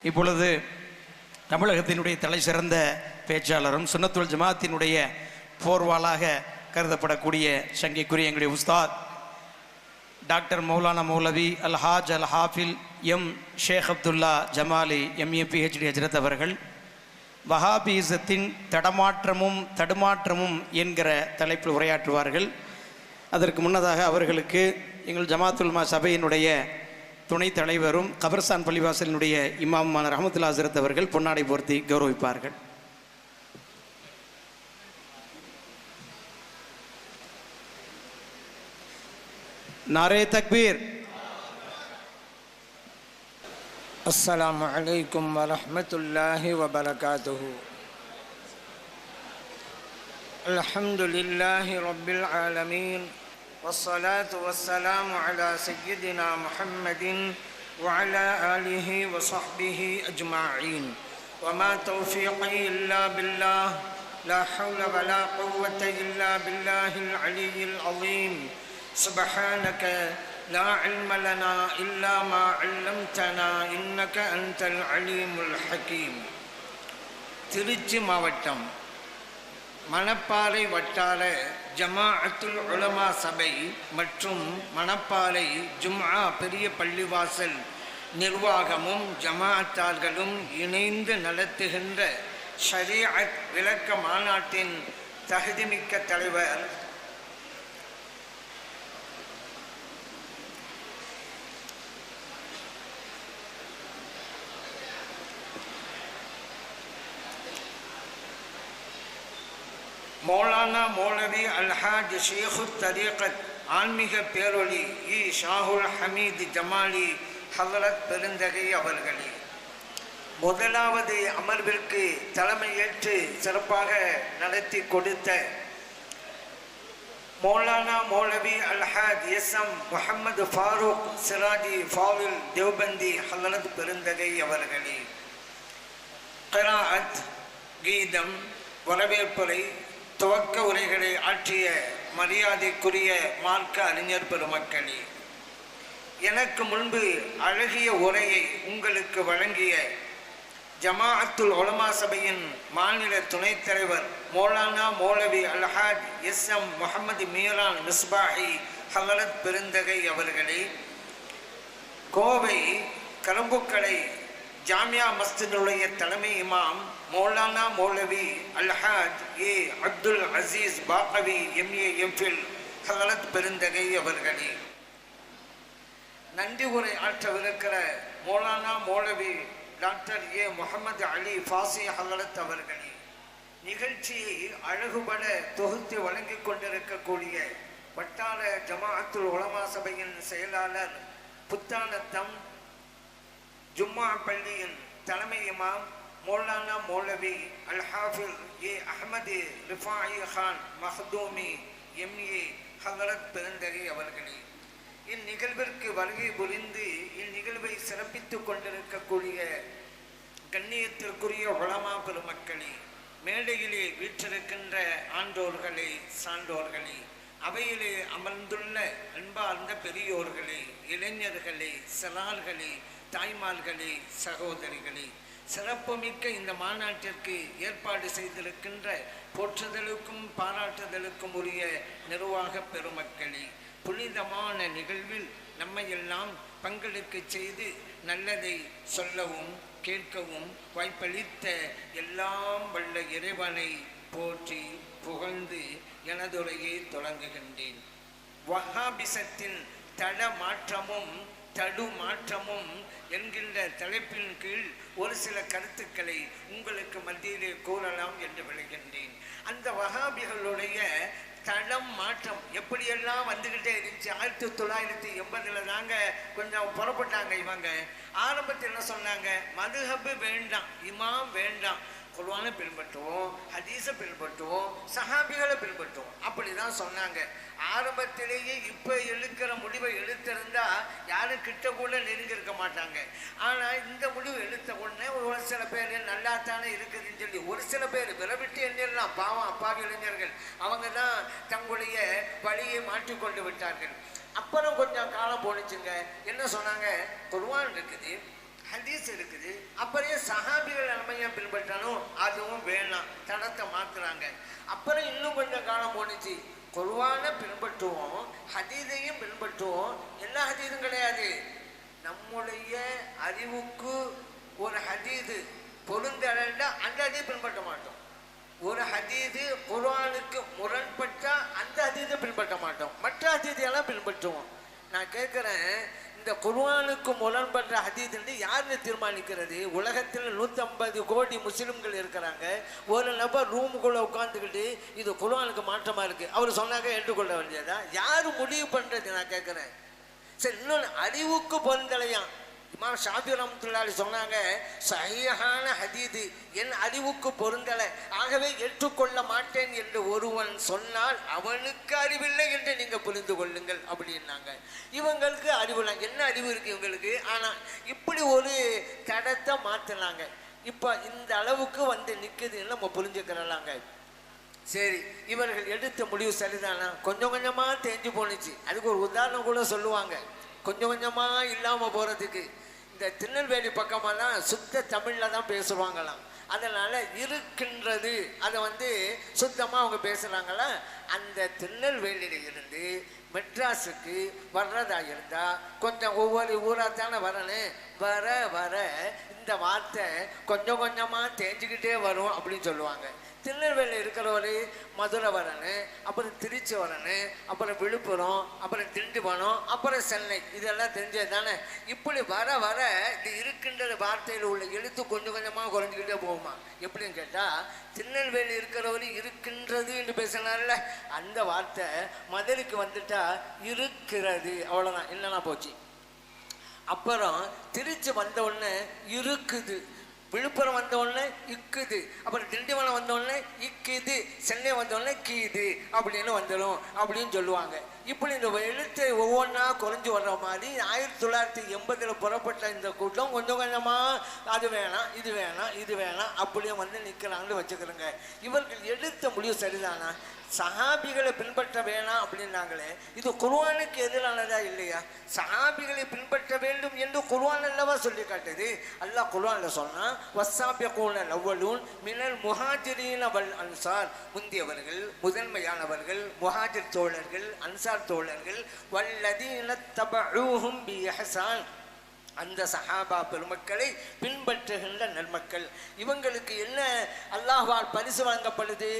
இப்பொழுது தமிழகத்தினுடைய தலை சிறந்த பேச்சாளரும் சுன்னத்துல் ஜமாத்தினுடைய போர்வாளாக கருதப்படக்கூடிய சங்கைக்குரிய எங்களுடைய உஸ்தாத் டாக்டர் மௌலானா மௌலவி அல்ஹாஜ் அல் ஹாஃபில் எம் ஷேக் அப்துல்லா ஜமாலி எம்ஏ PhD ஹஜ்ரத் அவர்கள் வஹாபீசத்தின் தடமாற்றமும் தடுமாற்றமும் என்கிற தலைப்பில் உரையாற்றுவார்கள். அதற்கு முன்னதாக அவர்களுக்கு எங்கள் ஜமாத்துல் உலமா சபையினுடைய துணைத் தலைவரும் கபர்ஸ்தான் பள்ளிவாசலினுடைய இமாமான ரஹமத்துல்லா ஹஸ்ரத் அவர்கள் பொன்னாடை போர்த்தி கௌரவிப்பார்கள். நாரே தக்பீர். அஸ்ஸலாமு அலைக்கும் வரஹ்மத்துல்லாஹி வபரகாத்துஹு. அல்ஹம்துலில்லாஹி ரப்பில் ஆலமீன் வஸ்ஸலாத்து வஸ்ஸலாமு அலா சய்யிதினா முஹம்மதின் வஅலா ஆலிஹி வஸஹ்பிஹி அஜ்மஈன். வமா தௌஃபீகி இல்லா பில்லாஹ் லா ஹவ்ல வலா குவ்வத இல்லா பில்லாஹில் அலிய்யில் அஸீம். சுப்ஹானக லா இல்ம லனா இல்லா மா அல்லம்தனா இன்னக அன்தல் அலீமுல் ஹகீம். திருச்சி மாவட்டம் மணப்பாறை வட்டார ஜமாஅத்துல் உலமா சபை மற்றும் மணப்பாறை ஜும்ஆ பெரிய பள்ளிவாசல் நிர்வாகமும் ஜமாஅத்தார்களும் இணைந்து நடத்துகின்ற ஷரீஅத் விளக்க மாநாட்டின் தகுதிமிக்க தலைவர் மௌலானா மௌலவி அல்ஹாஜ் ஷேഖு தரீகத் ஆன்மீக பேரொளி இ ஷாஹுல் ஹமீத் ஜமாலி ஹலரத் பெருந்தகை அவர்களே, முதலாவது அமர்விற்கு தலைமையேற்று சிறப்பாக நடத்தி கொடுத்த மௌலானா மௌலவி அல்ஹாஜ் SM முஹம்மது ஃபாரூக் சிராஜி ஃபாவில் தேவ்பந்தி ஹலரத் பெருந்தகை அவர்களே, கிராஅத் கீதம் வரவேற்புரை துவக்க உரைகளை ஆற்றிய மரியாதைக்குரிய மார்க்க அறிஞர் பெருமக்களே, எனக்கு முன்பு அழகிய உரையை உங்களுக்கு வழங்கிய ஜமாஅத்துல் உலமா சபையின் மாநில துணைத் தலைவர் மௌலானா மௌலவி அல்ஹாஜ் SM முஹம்மது மீரான் மிஸ்பாஹி ஹலரத் பெருந்தகை அவர்களே, கோவை கரும்புக்கடை ஜாமியா மஸ்ஜிதுடைய தலைமை இமாம் மௌலானா மௌலவி அல்ஹாஜ் ஏ அப்துல் அசீஸ் பாகவி MA MPhil ஹலரத் பெருந்தகை அவர்களே, நன்றி உரை ஆற்றவிருக்கிற மௌலானா மௌலவி டாக்டர் ஏ முகமது அலி ஃபாசி ஹலரத் அவர்களே, நிகழ்ச்சியை அழகுபட தொகுத்து வழங்கிக் கொண்டிருக்கக்கூடிய வட்டார ஜமாஅத்துல் உலமா சபையின் செயலாளர் புத்தானத்தம் ஜும்மா பள்ளியின் தலைமை இமாம் மௌலானா மௌலவி அல் ஹாஃபில் ஏ அஹ்மது ரிஃபாயி கான் மஹ்தூமி MA ஹலரத் பெருந்தகை அவர்களே, இந்நிகழ்விற்கு வருகை புரிந்து இந்நிகழ்வை சிறப்பித்துக் கொண்டிருக்கக்கூடிய கண்ணியத்திற்குரிய உலமா பெருமக்களே, மேடையிலே வீற்றிருக்கின்ற ஆண்டோர்களே, சான்றோர்களே, அவையிலே அமர்ந்துள்ள அன்பார்ந்த பெரியோர்களே, இளைஞர்களே, சிறார்களே, தாய்மார்களே, சகோதரிகளே, சிறப்புமிக்க இந்த மாநாட்டிற்கு ஏற்பாடு செய்திருக்கின்ற போற்றுதலுக்கும் பாராட்டுதலுக்கும் உரிய நிர்வாக பெருமக்களே, புனிதமான நிகழ்வில் நம்மையெல்லாம் பங்களிக்க செய்து நல்லதை சொல்லவும் கேட்கவும் வாய்ப்பளித்த எல்லாம் வல்ல இறைவனை போற்றி புகழ்ந்து எனதுரையை தொடங்குகின்றேன். வஹாபிசத்தின் தடமாற்றமும் தடுமாற்றமும் என்கின்ற தலைப்பின் கீழ் ஒரு சில கருத்துக்களை உங்களுக்கு மத்தியிலே கூறலாம் என்று விளைகின்றேன். அந்த வஹாபிகளுடைய தடம் மாற்றம் எப்படியெல்லாம் வந்துக்கிட்டே இருந்துச்சு. 1980 தாங்க கொஞ்சம் புறப்பட்டாங்க இவங்க. ஆரம்பத்தில் என்ன சொன்னாங்க, மதுஹப் வேண்டாம், இமாம் வேண்டாம், குர்ஆனை பின்பற்றுவோம், ஹதீஸை பின்பற்றுவோம், சஹாபிகளை பின்பற்றுவோம், அப்படி தான் சொன்னாங்க ஆரம்பத்திலேயே. இப்போ எடுக்கிற முடிவை எடுத்திருந்தா யாரும் கிட்ட கூட நெருங்கிருக்க மாட்டாங்க. ஆனால் இந்த முடிவு எடுத்த உடனே ஒரு சில பேர் நல்லா தானே இருக்குதுன்னு சொல்லி ஒரு சில பேர் விரவிட்டு எண்ணிடலாம். பாவம் அப்பாவி இளைஞர்கள், அவங்க தான் தங்களுடைய வழியை மாற்றிக்கொண்டு விட்டார்கள். அப்புறம் கொஞ்சம் காலம் போனிச்சுங்க. என்ன சொன்னாங்க, குர்ஆன் இருக்குது, ஹதீஸ் இருக்குது. அப்படியே சஹாபிகள் அருமையாக பின்பற்றணும், அதுவும் வேணாம், தடத்தை மாத்துறாங்க. அப்புறம் இன்னும் கொஞ்சம் காலம் போணுச்சு, குர்ஆனை பின்பற்றுவோம், ஹதீஸையும் பின்பற்றுவோம். எல்லா ஹதீஸும் கிடையாது, நம்முடைய அறிவுக்கு ஒரு ஹதீது பொருந்தலைன்னா அந்த ஹதீஸ் பின்பற்ற மாட்டோம். ஒரு ஹதீது குர்ஆனுக்கு முரண்பட்டா அந்த ஹதீஸை பின்பற்ற மாட்டோம், மற்ற ஹதீஸையெல்லாம் பின்பற்றுவோம். நான் கேட்குறேன், இந்த குர்ஆனுக்கு முரண்பட்ட ஹதீஸ் என்று யாருன்னு தீர்மானிக்கிறது? உலகத்தில் 150 கோடி முஸ்லிம்கள் இருக்கிறாங்க. ஒரு நபர் ரூமுக்குள்ளே உட்காந்துக்கிட்டு இது குர்ஆனுக்கு மாற்றமாக இருக்குது அவர் சொன்னாங்க ஏற்றுக்கொள்ள வேண்டியதா? யார் முடிவு பண்ணுறது? நான் கேட்குறேன். சரி, இன்னொன்று, அறிவுக்கு பொருந்தலையாம். இமாம் ஷாஃபி ரஹ்மத்துல்லாஹி சொன்னாங்க, சஹீஹான ஹதீது என் அறிவுக்கு பொருந்தலை, ஆகவே ஏற்றுக்கொள்ள மாட்டேன் என்று ஒருவன் சொன்னால் அவனுக்கு அறிவில்லை என்று நீங்கள் புரிந்து கொள்ளுங்கள் அப்படின்னாங்க. இவங்களுக்கு அறிவுல என்ன அறிவு இருக்குது இவங்களுக்கு? ஆனால் இப்படி ஒரு தடத்தை மாற்றினாங்க. இப்போ இந்த அளவுக்கு வந்து நிற்குதுன்னு நம்ம புரிஞ்சுக்கிறலாங்க. சரி, இவர்கள் எடுத்த முடிவு சரிதானா? கொஞ்சம் கொஞ்சமாக தேஞ்சு போணுச்சு. அதுக்கு ஒரு உதாரணம் கூட சொல்லுவாங்க, கொஞ்சம் கொஞ்சமாக இல்லாமல் போகிறதுக்கு. இந்த திருநெல்வேலி பக்கமெல்லாம் சுத்த தமிழில் தான் பேசுவாங்களாம். அதனால் இருக்கின்றது அதை வந்து சுத்தமாக அவங்க பேசுகிறாங்களா. அந்த திருநெல்வேலியில் இருந்து மெட்ராஸுக்கு வர்றதா இருந்தால் கொஞ்சம் ஒவ்வொரு ஊராக தானே வரணும். வர வர இந்த வார்த்தை கொஞ்சம் கொஞ்சமாக தேஞ்சிக்கிட்டே வரும் அப்படின்னு சொல்லுவாங்க. திருநெல்வேலியில் இருக்கிறவர் மதுரை வரணும், அப்புறம் திருச்சி வரணும், அப்புறம் விழுப்புரம், அப்புறம் திண்டிவனம், அப்புறம் சென்னை, இதெல்லாம் தெரிஞ்சது தானே. இப்படி வர வர இது இருக்கின்ற வார்த்தையில் உள்ள எழுத்து கொஞ்சம் கொஞ்சமாக குறைஞ்சிக்கிட்டே போகுமா? எப்படின்னு கேட்டால், திருநெல்வேலி இருக்கிறவர் இருக்கின்றது என்று பேசினார்ல, அந்த வார்த்தை மதுரைக்கு வந்துட்டா இருக்கிறது, அவ்வளோதான், இல்லைன்னா போச்சு. அப்புறம் திருச்சி வந்த உடனே இருக்குது, விழுப்புரம் வந்த உடனே இக்குது, அப்புறம் திண்டிவனம் வந்த உடனே இக்குது, சென்னை வந்த உடனே கீது அப்படின்னு வந்துடும் அப்படின்னு சொல்லுவாங்க. இப்படி இந்த எழுத்தை ஒவ்வொன்றா குறைஞ்சி வர்ற மாதிரி 1980 புறப்பட்ட இந்த கூட்டம் கொஞ்சம் கொஞ்சமாக அது வேணாம் இது வேணாம் இது வேணாம் அப்படியே வந்து நிற்கிறாங்கன்னு வச்சுக்கிறோங்க. இவர்கள் எடுத்த முடிவு சரிதானா? சஹாபிகளை பின்பற்ற வேணாம் அப்படின்னாங்களே, இது குர்ஆனுக்கு எதிரானதா இல்லையா? சஹாபிகளை பின்பற்ற வேண்டும் என்று குர்ஆன் அல்லவா சொல்லி காட்டுது. அல்லாஹ் குர்ஆன்ல சொன்னா, வஸ்ஸாபிகூனல் அவ்வலூன் மினல் முஹாஜிரீன வல் அன்சார், முந்தியவர்கள் முதன்மையானவர்கள் முஹாஜிர் தோழர்கள் அன்சார் தோழர்கள், வல்லதீன தபஊஹும் பி இஹ்சான், அந்த சஹாபா பெருமக்களை பின்பற்றுகின்ற நன்மக்கள். இவங்களுக்கு என்ன அல்லாஹ்வால் பரிசு வழங்கப்படுது,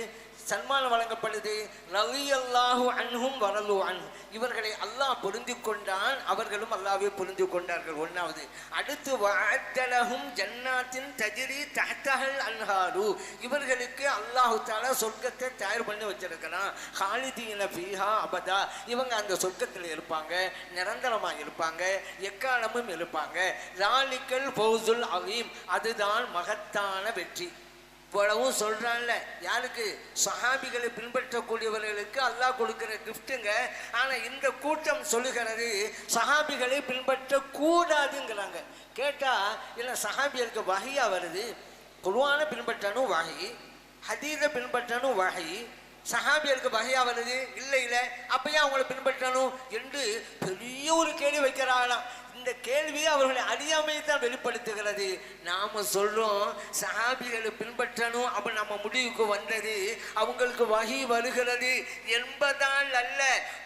சன்மானம் வழங்கப்படுது. ரலியல்லாஹு அன்ஹும் வரலு அன்ஹு, இவர்களை அல்லாஹ் பொருந்தி கொண்டான், அவர்களும் அல்லாஹ்வை பொருந்தி கொண்டார்கள். ஒன்றாவது. அடுத்து வஅத்தலஹும் ஜன்னாத்தின் தஜ்ரி தஹ்தஹல் அன்ஹாரு, இவர்களுக்கு அல்லாஹ் தஆலா சொர்க்கத்தை தயார் பண்ணி வச்சிருக்கிறான். ஹாலிதீன ஃபீஹா அபதா, இவங்க அந்த சொர்க்கத்தில் இருப்பாங்க, நிரந்தரமாக இருப்பாங்க, எக்காலமும் இருப்பாங்க. ராலிக்கல் ஃபௌசுல் அலீம், அதுதான் மகத்தான வெற்றி. இவ்வளவும் சொல்றான்ல, யாருக்கு? சஹாபிகளை பின்பற்றக்கூடியவர்களுக்கு அல்லாஹ் கொடுக்கிற கிஃப்ட்டுங்க. ஆனா இந்த கூட்டம் சொல்லுகிறது சஹாபிகளை பின்பற்ற கூடாதுங்கிறாங்க. கேட்டா இல்லை, சஹாபிகளுக்கு வஹியா வருது, குர்ஆனை பின்பற்றணும் வஹி, ஹதீஸை பின்பற்றணும் வஹி, சஹாபிகளுக்கு வஹியா வருது இல்லை இல்லை, அப்பயே அவங்களை பின்பற்றணும் என்று பெரிய ஒரு கேள்வி வைக்கிறாங்களாம். இந்த கேள்வியை அவர்களை அறியாமையை தான் வெளிப்படுத்துகிறது. நாம சொல்றோம் சஹாபிகளை பின்பற்றணும், அப்ப நம்ம முடிவுக்கு வந்தது அவங்களுக்கு வஹி வருகிறது என்பதால் அல்ல,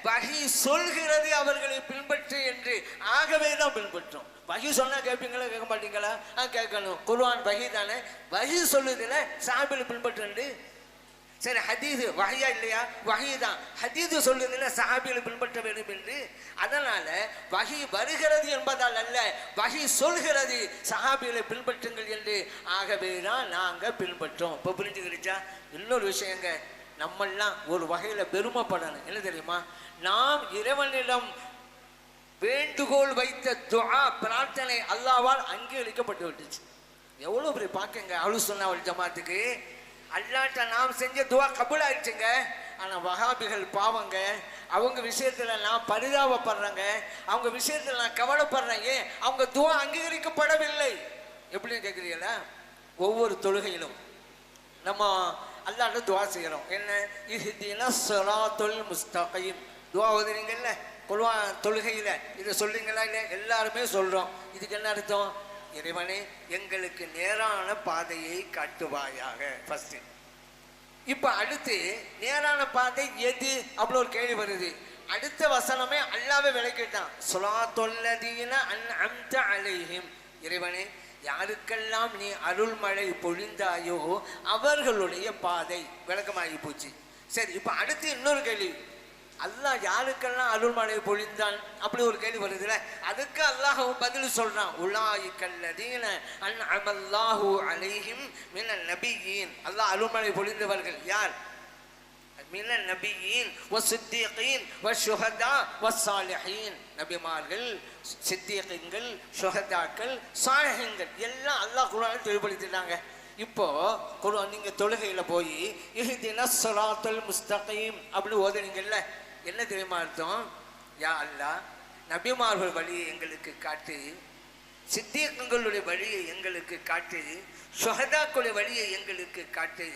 வஹி சொல்கிறது அவர்களை பின்பற்று என்று, ஆகவே தான் பின்பற்றோம். வஹி சொன்னா கேட்பீங்களா கேட்க மாட்டீங்களா? கேட்கணும். குர்ஆன் வஹி தானே, வஹி சொல்லுதுல சஹாபிகளை பின்பற்று. சரி, ஹதீது வஹியா இல்லையா? வஹி தான். ஹதீது சொல்லுதுன்னா சஹாபிகளை பின்பற்ற வேண்டும் என்று. அதனால வஹி வருகிறது என்பதால் அல்ல, வஹி சொல்கிறது சஹாபிகளை பின்பற்றுங்கள் என்று, ஆகவே தான் நாங்கள் பின்பற்றோம். இப்போ புரிஞ்சுக்கிடுச்சா? இன்னொரு விஷயங்க, நம்மெல்லாம் ஒரு வகையில் பெருமைப்படணும். என்ன தெரியுமா? நாம் இறைவனிடம் வேண்டுகோள் வைத்த துஆ பிரார்த்தனை அல்லாஹ்வால் அங்கீகரிக்கப்பட்டு விட்டுச்சு. எவ்வளோ பெரிய பார்க்குங்க அஹ்லுஸ் சுன்னah வல் ஜமாத்துக்கு. அல்லாஹ்ட்ட நாம் செஞ்ச துஆ கபூல் ஆயிடுச்சுங்க. ஆனால் வஹாபிகள் பாவங்க, அவங்க விஷயத்தில் நான் பரிதாபப்படுறேங்க, அவங்க விஷயத்தில் நான் கவலைப்படுறேன். ஏன்? அவங்க துஆ அங்கீகரிக்கப்படவில்லை. எப்படின்னு கேட்குறீங்களா? ஒவ்வொரு தொழுகையிலும் நம்ம அல்லாஹ்ட்ட துஆ செய்கிறோம். என்ன? இஹ்தினா ஸிராத்துல் முஸ்தகீம். துஆ ஓதுறீங்கல்ல குர்ஆன் தொழுகையில், இதை சொல்றீங்களா இல்லை? எல்லாருமே சொல்கிறோம். இதுக்கு என்ன அர்த்தம்? இறைவனே எங்களுக்கு நேரான பாதையை காட்டுவாயாக. ஃபர்ஸ்ட். இப்ப அடுத்து நேரான பாதை எது அப்படி ஒரு கேள்வி வருது. அடுத்த வசனமே அல்லாஹ்வே விளக்கிட்டான். ஸலாத்துல்லதீன அன்அம்த அலைஹிம். இறைவனே யாருக்கெல்லாம் நீ அருள்மழை பொழிந்தாயோ அவர்களுடைய பாதை விளக்கமாகி போச்சு. சரி, இப்ப அடுத்து இன்னொரு கேள்வி. அல்லாஹ் யாருக்கெல்லாம் அருள்மழை பொழிந்தான் அப்படி ஒரு கேள்வி வருதுல, அதுக்கு அல்லாஹ் பதில் சொல்றான். உலாயிக்கல்லதீன அன்அமல்லாஹு அலைஹிம் மினன் நபியீன். அல்லாஹ் அருள்மழை பொழிந்தவர்கள் யார்? மினன் நபியீன் வஸ்ஸித்தீகீன் வஷ்ஷுஹதா வஸ்ஸாலிஹீன். நபிமார்கள், சித்தீகீன்கள், ஷுஹதாக்கள், சாலிஹீன்கள் எல்லாம் அல்லாஹ் குர்ஆனில் தெளிவுபடுத்திட்டாங்க. இப்போ குர்ஆன் நீங்க தொழுகையில போய் இஹ்தினஸ் ஸிராத்தல் முஸ்தகீம் அப்படி ஓதுனீங்கல்ல, என்ன தெரியுமா அர்த்தம்? யா அல்லாஹ் நபிமார்கள் வழியை எங்களுக்கு காட்டு, சித்தீகங்களுடைய வழியை எங்களுக்கு காட்டு, ஷுஹதாக்களுடைய வழியை எங்களுக்கு காட்டு,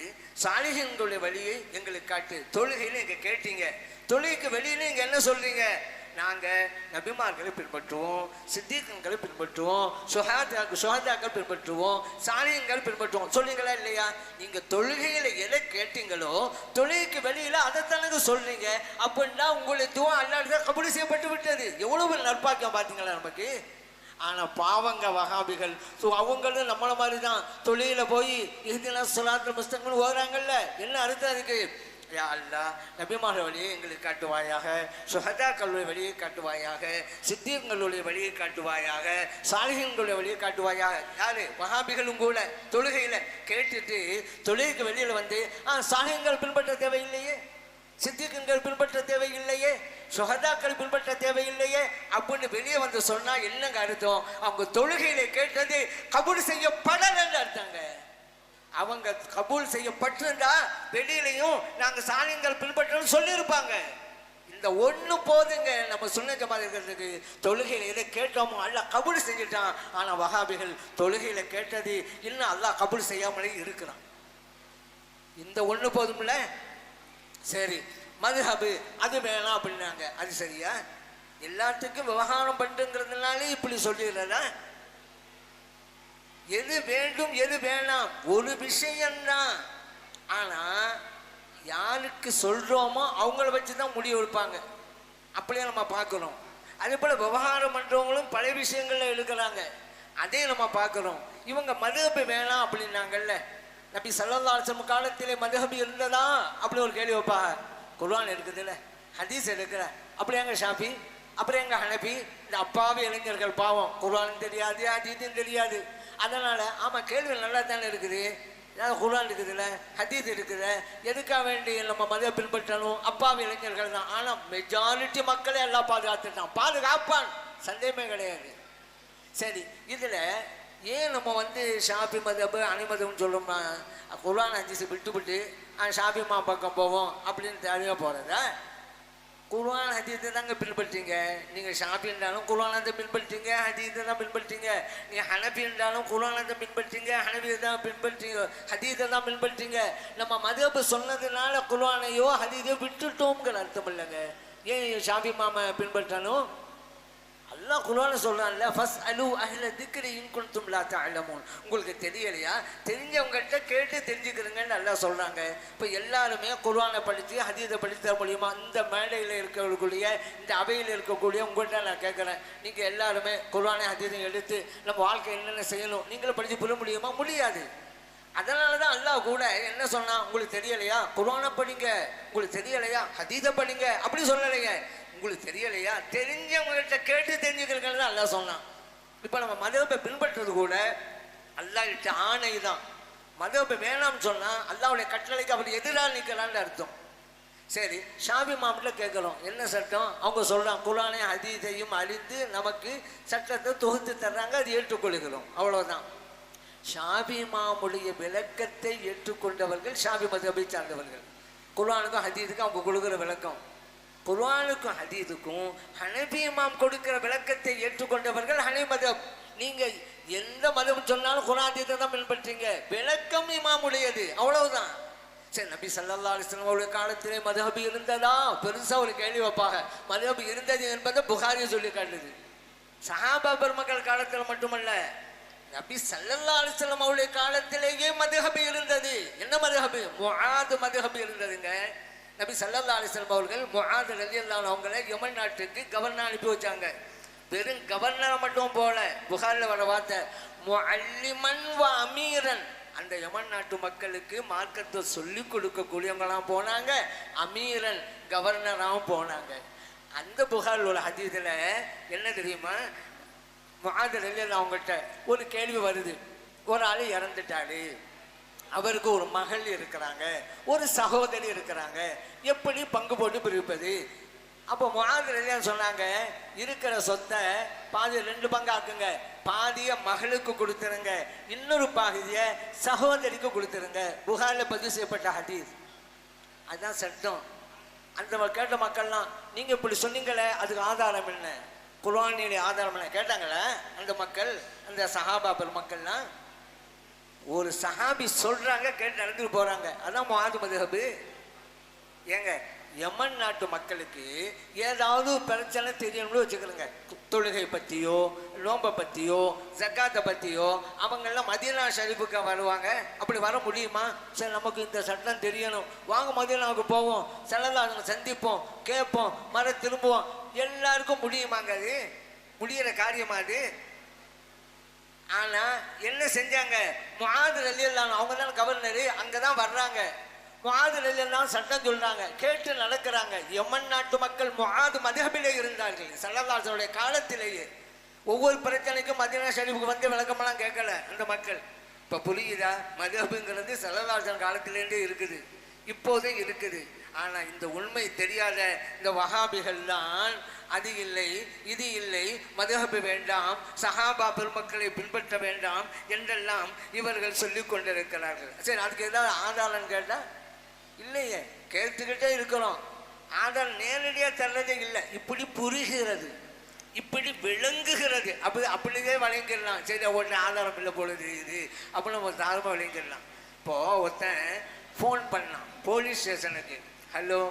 சாலிஹீன்களுடைய வழியை எங்களுக்கு காட்டு. தொழுகையில நீங்க கேட்டீங்க, தொழுகைக்கு வெளியில நீங்க என்ன சொல்றீங்க? நாங்க நபிமார்களை பின்பற்றுவோம், சித்தீகங்களை பின்பற்றுவோம், ஷுஹதாக்கள் பின்பற்றுவோம், சாலிஹீன்கள் பின்பற்றுவோம் சொல்றீங்களா இல்லையா? நீங்க தொழுகையில எதை கேட்டீங்களோ தொழுகைக்கு வெளியில அதைத்தானங்க சொல்றீங்க. அப்படின்னா உங்களுடைய துவா அல்லாஹ் கபூல் செய்யப்பட்டு விட்டது. எவ்வளவு நற்பாக்கியம் பார்த்தீங்களா நமக்கு. ஆனா பாவங்க வஹாபிகள், அவங்களும் நம்மள மாதிரி தான் தொழில போய் இஹ்தினஸ் ஸிராத்தல் முஸ்தகீம் ஓதுறாங்கல்ல. என்ன அர்த்தம் இருக்கு? யா அல்லாஹ் நபிமார்கள் வழியை எங்களுக்கு காட்டுவாயாக, ஷுஹதாக்களுடைய வழியை காட்டுவாயாக, சித்தீகங்களுடைய வழியை காட்டுவாயாக, சாலிஹீன்களுடைய வழியை காட்டுவாயாக. யாரு? வஹாபிகளும் கூட தொழுகையில கேட்டுட்டு தொழுகைக்கு வெளியில வந்து சாலிஹீன்கள் பின்பற்ற தேவையில்லையே, சித்தீகங்கள் பின்பற்ற தேவையில்லையே, ஷுஹதாக்கள் பின்பற்ற தேவையில்லையே அப்படின்னு வெளியே வந்து சொன்னா என்னங்க அர்த்தம்? அவங்க தொழுகையில கேட்டது கபூல் செய்யப்படலன்னு அர்த்தங்க. அவங்க கபூல் செய்யப்பட்டிருந்தா வெளியிலையும் நாங்க சாலிஹீன்கள் பின்பற்றோம்னு சொல்லியிருப்பாங்க. இந்த ஒண்ணு போதுங்க நம்ம சுன்னத் ஜமாத் இருக்கிறதுக்கு. தொழுகையில எதை கேட்டோமோ அல்லாஹ் கபூல் செஞ்சுட்டான். ஆனா வஹாபிகள் தொழுகையில கேட்டது இன்னும் அல்லாஹ் கபூல் செய்யாமலே இருக்கிறான். இந்த ஒண்ணு போதும்ல. சரி, மதுஹபு அது வேணாம் அப்படின்னாங்க. அது சரியா? எல்லாத்துக்கும் விவகாரம் பண்ணுங்கிறதுனாலே இப்படி சொல்லிடுறதா? எது வேண்டும் எது வேணாம் ஒரு விஷயம்தான். ஆனா யாருக்கு சொல்றோமோ அவங்கள வச்சுதான் முடிவு எடுப்பாங்க. அப்படியே நம்ம பார்க்கிறோம். அதே போல விவகாரம் பண்றவங்களும் பல விஷயங்கள்ல எடுக்கிறாங்க. அதே நம்ம பார்க்கிறோம். இவங்க மதுஹபு வேணாம் அப்படின்னாங்கல்ல, நபி ஸல்லல்லாஹு அலைஹி வஸல்லம் காலத்திலே மதுஹபு இருந்ததா அப்படி ஒரு கேள்வி வைப்பாங்க. குர்ஆன் இருக்குதுல்ல, ஹதீஸ் எடுக்கிற, அப்படி எங்க ஷாஃபி, அப்புறம் எங்க ஹனபி, இந்த அப்பாவி இளைஞர்கள் பாவம் குர்ஆன் தெரியாது, ஹதீஸும் தெரியாது. அதனால ஆமா கேள்வி நல்லா தானே இருக்குது, குர்ஆன் இருக்குதுல்ல, ஹதீஸ் இருக்குது, எதுக்காக வேண்டி நம்ம மதத்தை பின்பற்றணும்? அப்பாவி இளைஞர்கள் தான். ஆனா மெஜாரிட்டி மக்களே எல்லாம் பாதுகாத்துட்டான், பாதுகாப்பான், சந்தேகமே கிடையாது. சரி, இதுல ஏன் நம்ம வந்து ஷாஃபி மதபு அனிமதம்னு சொல்றோம்னா குர்ஆன் ஹதீஸை விட்டுவிட்டு ஷாஃபி மா பக்கம் போவோம் அப்படின்னு தனியாக போறதா? குர்ஆன் ஹதீஸை தாங்க பின்பற்றீங்க. நீங்க ஷாஃபி என்றாலும் குர்ஆனை தான் பின்பற்றீங்க, ஹதீஸை தான் பின்பற்றீங்க. நீங்க ஹனபி என்றாலும் குர்ஆனை தான் பின்பற்றீங்க, ஹனபியை தான் பின்பற்றீங்க, ஹதீஸை தான் பின்பற்றீங்க. நம்ம மதபு சொன்னதுனால குர்ஆனையோ ஹதீஸையோ விட்டுட்டோம்ங்கிற அர்த்தம் இல்லைங்க. ஏன் ஷாஃபி மாமா பின்பற்றணும்? அல்லாஹ் குர்ஆன்ல சொல்றான்ல, ஃபஸ்அலு அஹ்ல திக்ரி இன் குன்தும் லா தஅலமூன். உங்களுக்கு தெரியலையா, தெரிஞ்சவங்ககிட்ட கேட்டு தெரிஞ்சுக்கிறீங்கன்னு அல்லாஹ் சொல்றாங்க. இப்போ எல்லாருமே குர்ஆனை படித்து ஹதீஸை படித்து தர முடியுமா? இந்த மேடையில் இருக்கக்கூடிய, இந்த அவையில் இருக்கக்கூடிய உங்கள்கிட்ட நான் கேட்குறேன், நீங்கள் எல்லாருமே குர்ஆனை ஹதீஸை எடுத்து நம்ம வாழ்க்கை என்னென்ன செய்யணும் நீங்களும் படித்து புரிய முடியுமா? முடியாது. அதனால தான் அல்லாஹ் கூட என்ன சொன்னா, உங்களுக்கு தெரியலையா குர்ஆனை படிங்க, உங்களுக்கு தெரியலையா ஹதீஸை படிங்க அப்படி சொல்லலைங்க. உங்களுக்கு தெரியலையா தெரிஞ்சவங்கள்ட்ட கேட்டு தெரிஞ்சுக்கிறீங்கன்னு தான் அல்லாஹ் சொன்னான். இப்போ நம்ம மதஹபை பின்பற்றுறது கூட அல்லாஹ் கிட்ட ஆணை தான். மதஹபை வேணாம்னு சொன்னா அல்லாஹ்வுடைய கட்டளைக்கு அவர் எதிராக நிற்கலான்னு அர்த்தம். சரி, ஷாஃபி மாமல கேட்குறோம் என்ன சட்டம்? அவங்க சொல்றாங்க குர்ஆனை ஹதீஸையும் அழித்து நமக்கு சட்டத்தை தொகுத்து தர்றாங்க, அது ஏற்றுக்கொள்கிறோம், அவ்வளவுதான். ஷாஃபி மாமுடைய விளக்கத்தை ஏற்றுக்கொண்டவர்கள் ஷாஃபி மதஹபை சார்ந்தவர்கள். குர்ஆனுக்கும் ஹதீஸுக்கும் அவங்க கொடுக்குற விளக்கம், குர்ஆனுக்கும் ஹதீஸுக்கும் ஹனபி இமாம் கொடுக்கிற விளக்கத்தை ஏற்றுக்கொண்டவர்கள் ஹனபி மதஹப். நீங்க எந்த மதம் சொன்னாலும் குர்ஆன் ஹதீஸை தான் பின்பற்றீங்க, விளக்கம் இமாமுடையது, அவ்வளவுதான். சரி, நபி ஸல்லல்லாஹு அலைஹி வஸல்லம் அவருடைய காலத்திலே மதஹப் இருந்ததா? பெருசா ஒரு கேள்வி வைப்பாங்க. மதஹப் இருந்தது என்பதை புகாரி சொல்லி காட்டுது. சஹாபா பெருமக்கள் காலத்தில் மட்டுமல்ல, நபி ஸல்லல்லாஹு அலைஹி வஸல்லம் அவருடைய காலத்திலேயே மதுஹப் இருந்தது. என்ன மதுஹப்? முஆத் மதுஹப் இருந்ததுங்க. நபி ஸல்லல்லாஹு அலைஹி வஸல்லம் அவர்கள் முஆத் ரலியல்லாஹு அன்ஹு அவங்களை யமன் நாட்டுக்கு கவர்னர் அனுப்பி வச்சாங்க. வெறும் கவர்னரை மட்டும் போல, புகாரில் வர வார்த்தை முஅல்லிமன் வ அமீரன். அந்த யமன் நாட்டு மக்களுக்கு மார்க்கத்தை சொல்லி கொடுக்கக்கூடியவங்களாம் போனாங்க, அமீரன் கவர்னராகவும் போனாங்க. அந்த புகாரில் உள்ள ஹதீஸில் என்ன தெரியுமா, முஆத் ரலியல்லாஹு அவங்ககிட்ட ஒரு கேள்வி வருது. ஒரு ஆள் இறந்துட்டாரு, அவருக்கு ஒரு மகள் இருக்கிறாங்க, ஒரு சகோதரி இருக்கிறாங்க, எப்படி பங்கு போட்டு பிரிப்பது? அப்போ முஆத் ரலியல்லாஹு சொன்னாங்க, இருக்கிற சொத்தை பாதி 2 பங்காக்குங்க, பாதியை மகளுக்கு கொடுத்துருங்க, இன்னொரு பாதியை சகோதரிக்கு கொடுத்துருங்க. புகாரில் பதிவு செய்யப்பட்ட ஹதீஸ். அதுதான் சட்டம். அந்த கேட்ட மக்கள்லாம் நீங்க இப்படி சொன்னீங்களே, அதுக்கு ஆதாரம் என்ன? குர்ஆனினுடைய ஆதாரம் என்ன கேட்டாங்களே அந்த மக்கள், அந்த சஹாபா பெருமக்கள்லாம். ஒரு சஹாபி சொல்றாங்க, கேட்டு நடந்துட்டு போறாங்க. அதான் முஆத் மதுஹப். ஏங்க, யமன் நாட்டு மக்களுக்கு ஏதாவது பிரச்சனை தெரியணும்னு வச்சுக்கிறோங்க, தொழுகை பற்றியோ நோம்பை பற்றியோ ஜக்காத்தை பற்றியோ, அவங்கெல்லாம் மதீனா ஷரீஃபுக்கு வருவாங்க. அப்படி வர முடியுமா? சரி, நமக்கு இந்த சட்டம் தெரியணும், வாங்க மதீனாவுக்கு போவோம், ஸல்லல்லாஹு சந்திப்போம், கேட்போம், திரும்புவோம். எல்லாருக்கும் முடியுமாங்க? அது முடிகிற காரியமா அது? ஆனால் என்ன செஞ்சாங்க, முஆத் ரலியல்லாஹு அன்ஹு அவங்க தான் கவர்னரு, அங்கே தான் வர்றாங்க. முஆத் ரலியல்லாஹு சட்டம் சொல்றாங்க, கேட்டு நடக்கிறாங்க. யமன் நாட்டு மக்கள் முஆத் மதுஹபிலே இருந்தார்கள் ஸல்லல்லாஹு அலைஹி வஸல்லம் காலத்திலேயே. ஒவ்வொரு பிரச்சனைக்கும் மதீனா ஷரீஃபுக்கு வந்து விளக்கமெல்லாம் கேட்கல அந்த மக்கள். இப்போ புரியுதா? மதுஹபுங்கிறது ஸல்லல்லாஹு அலைஹி வஸல்லம் காலத்திலேருந்தே இருக்குது, இப்போதே இருக்குது. ஆனால் இந்த உண்மை தெரியாத இந்த வஹாபிகள் தான் அது இல்லை இது இல்லை, மதுஹப் வேண்டாம், சஹாபா பெருமக்களை பின்பற்ற வேண்டாம் என்றெல்லாம் இவர்கள் சொல்லி கொண்டிருக்கிறார்கள். சரி, அதுக்கு ஏதாவது ஆதாரம் கேட்டால் இல்லையே, கேட்டுக்கிட்டே இருக்கிறோம். ஆதாரம் நேரடியாக தர்றதே இல்லை. இப்படி புரிகிறது, இப்படி விளங்குகிறது, அப்படியே வழங்கிடலாம். சரி, உடனே ஆதாரம் இல்லை போல தெரியுது, அப்போ நம்ம தாரமாக வழங்கிடலாம். இப்போது ஒருத்தன் ஃபோன் பண்ணான் போலீஸ் ஸ்டேஷனுக்கு. ஹலோ,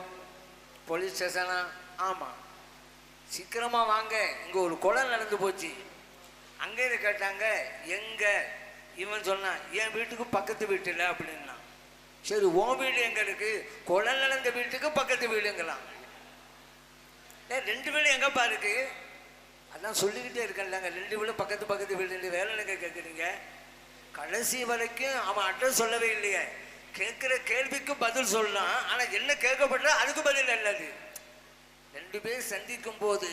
போலீஸ் ஸ்டேஷனா? ஆமாம், சீக்கிரமாக வாங்க, இங்கே ஒரு கொலை நடந்து போச்சு. அங்கேருந்து கேட்டாங்க, எங்கே? இவன் சொன்னான், என் வீட்டுக்கு பக்கத்து வீட்டில் அப்படின்னா. சரி, உன் வீடு எங்கே இருக்கு? கொலை நடந்த வீட்டுக்கு பக்கத்து வீடுங்களாம். 2 வீடு எங்கப்பா இருக்கு? அதான் சொல்லிக்கிட்டே இருக்கேன்லங்க, 2 வீடு பக்கத்து பக்கத்து வீடு. வேலை எனக்கு கேட்குறீங்க? கடைசி வரைக்கும் அவன் அட்ரஸ் சொல்லவே இல்லையே. கேட்குற கேள்விக்கு பதில் சொல்லலாம், ஆனால் என்ன கேட்கப்பட்டா அதுக்கு பதில் அல்லது. 2 பேர் சந்திக்கும் போது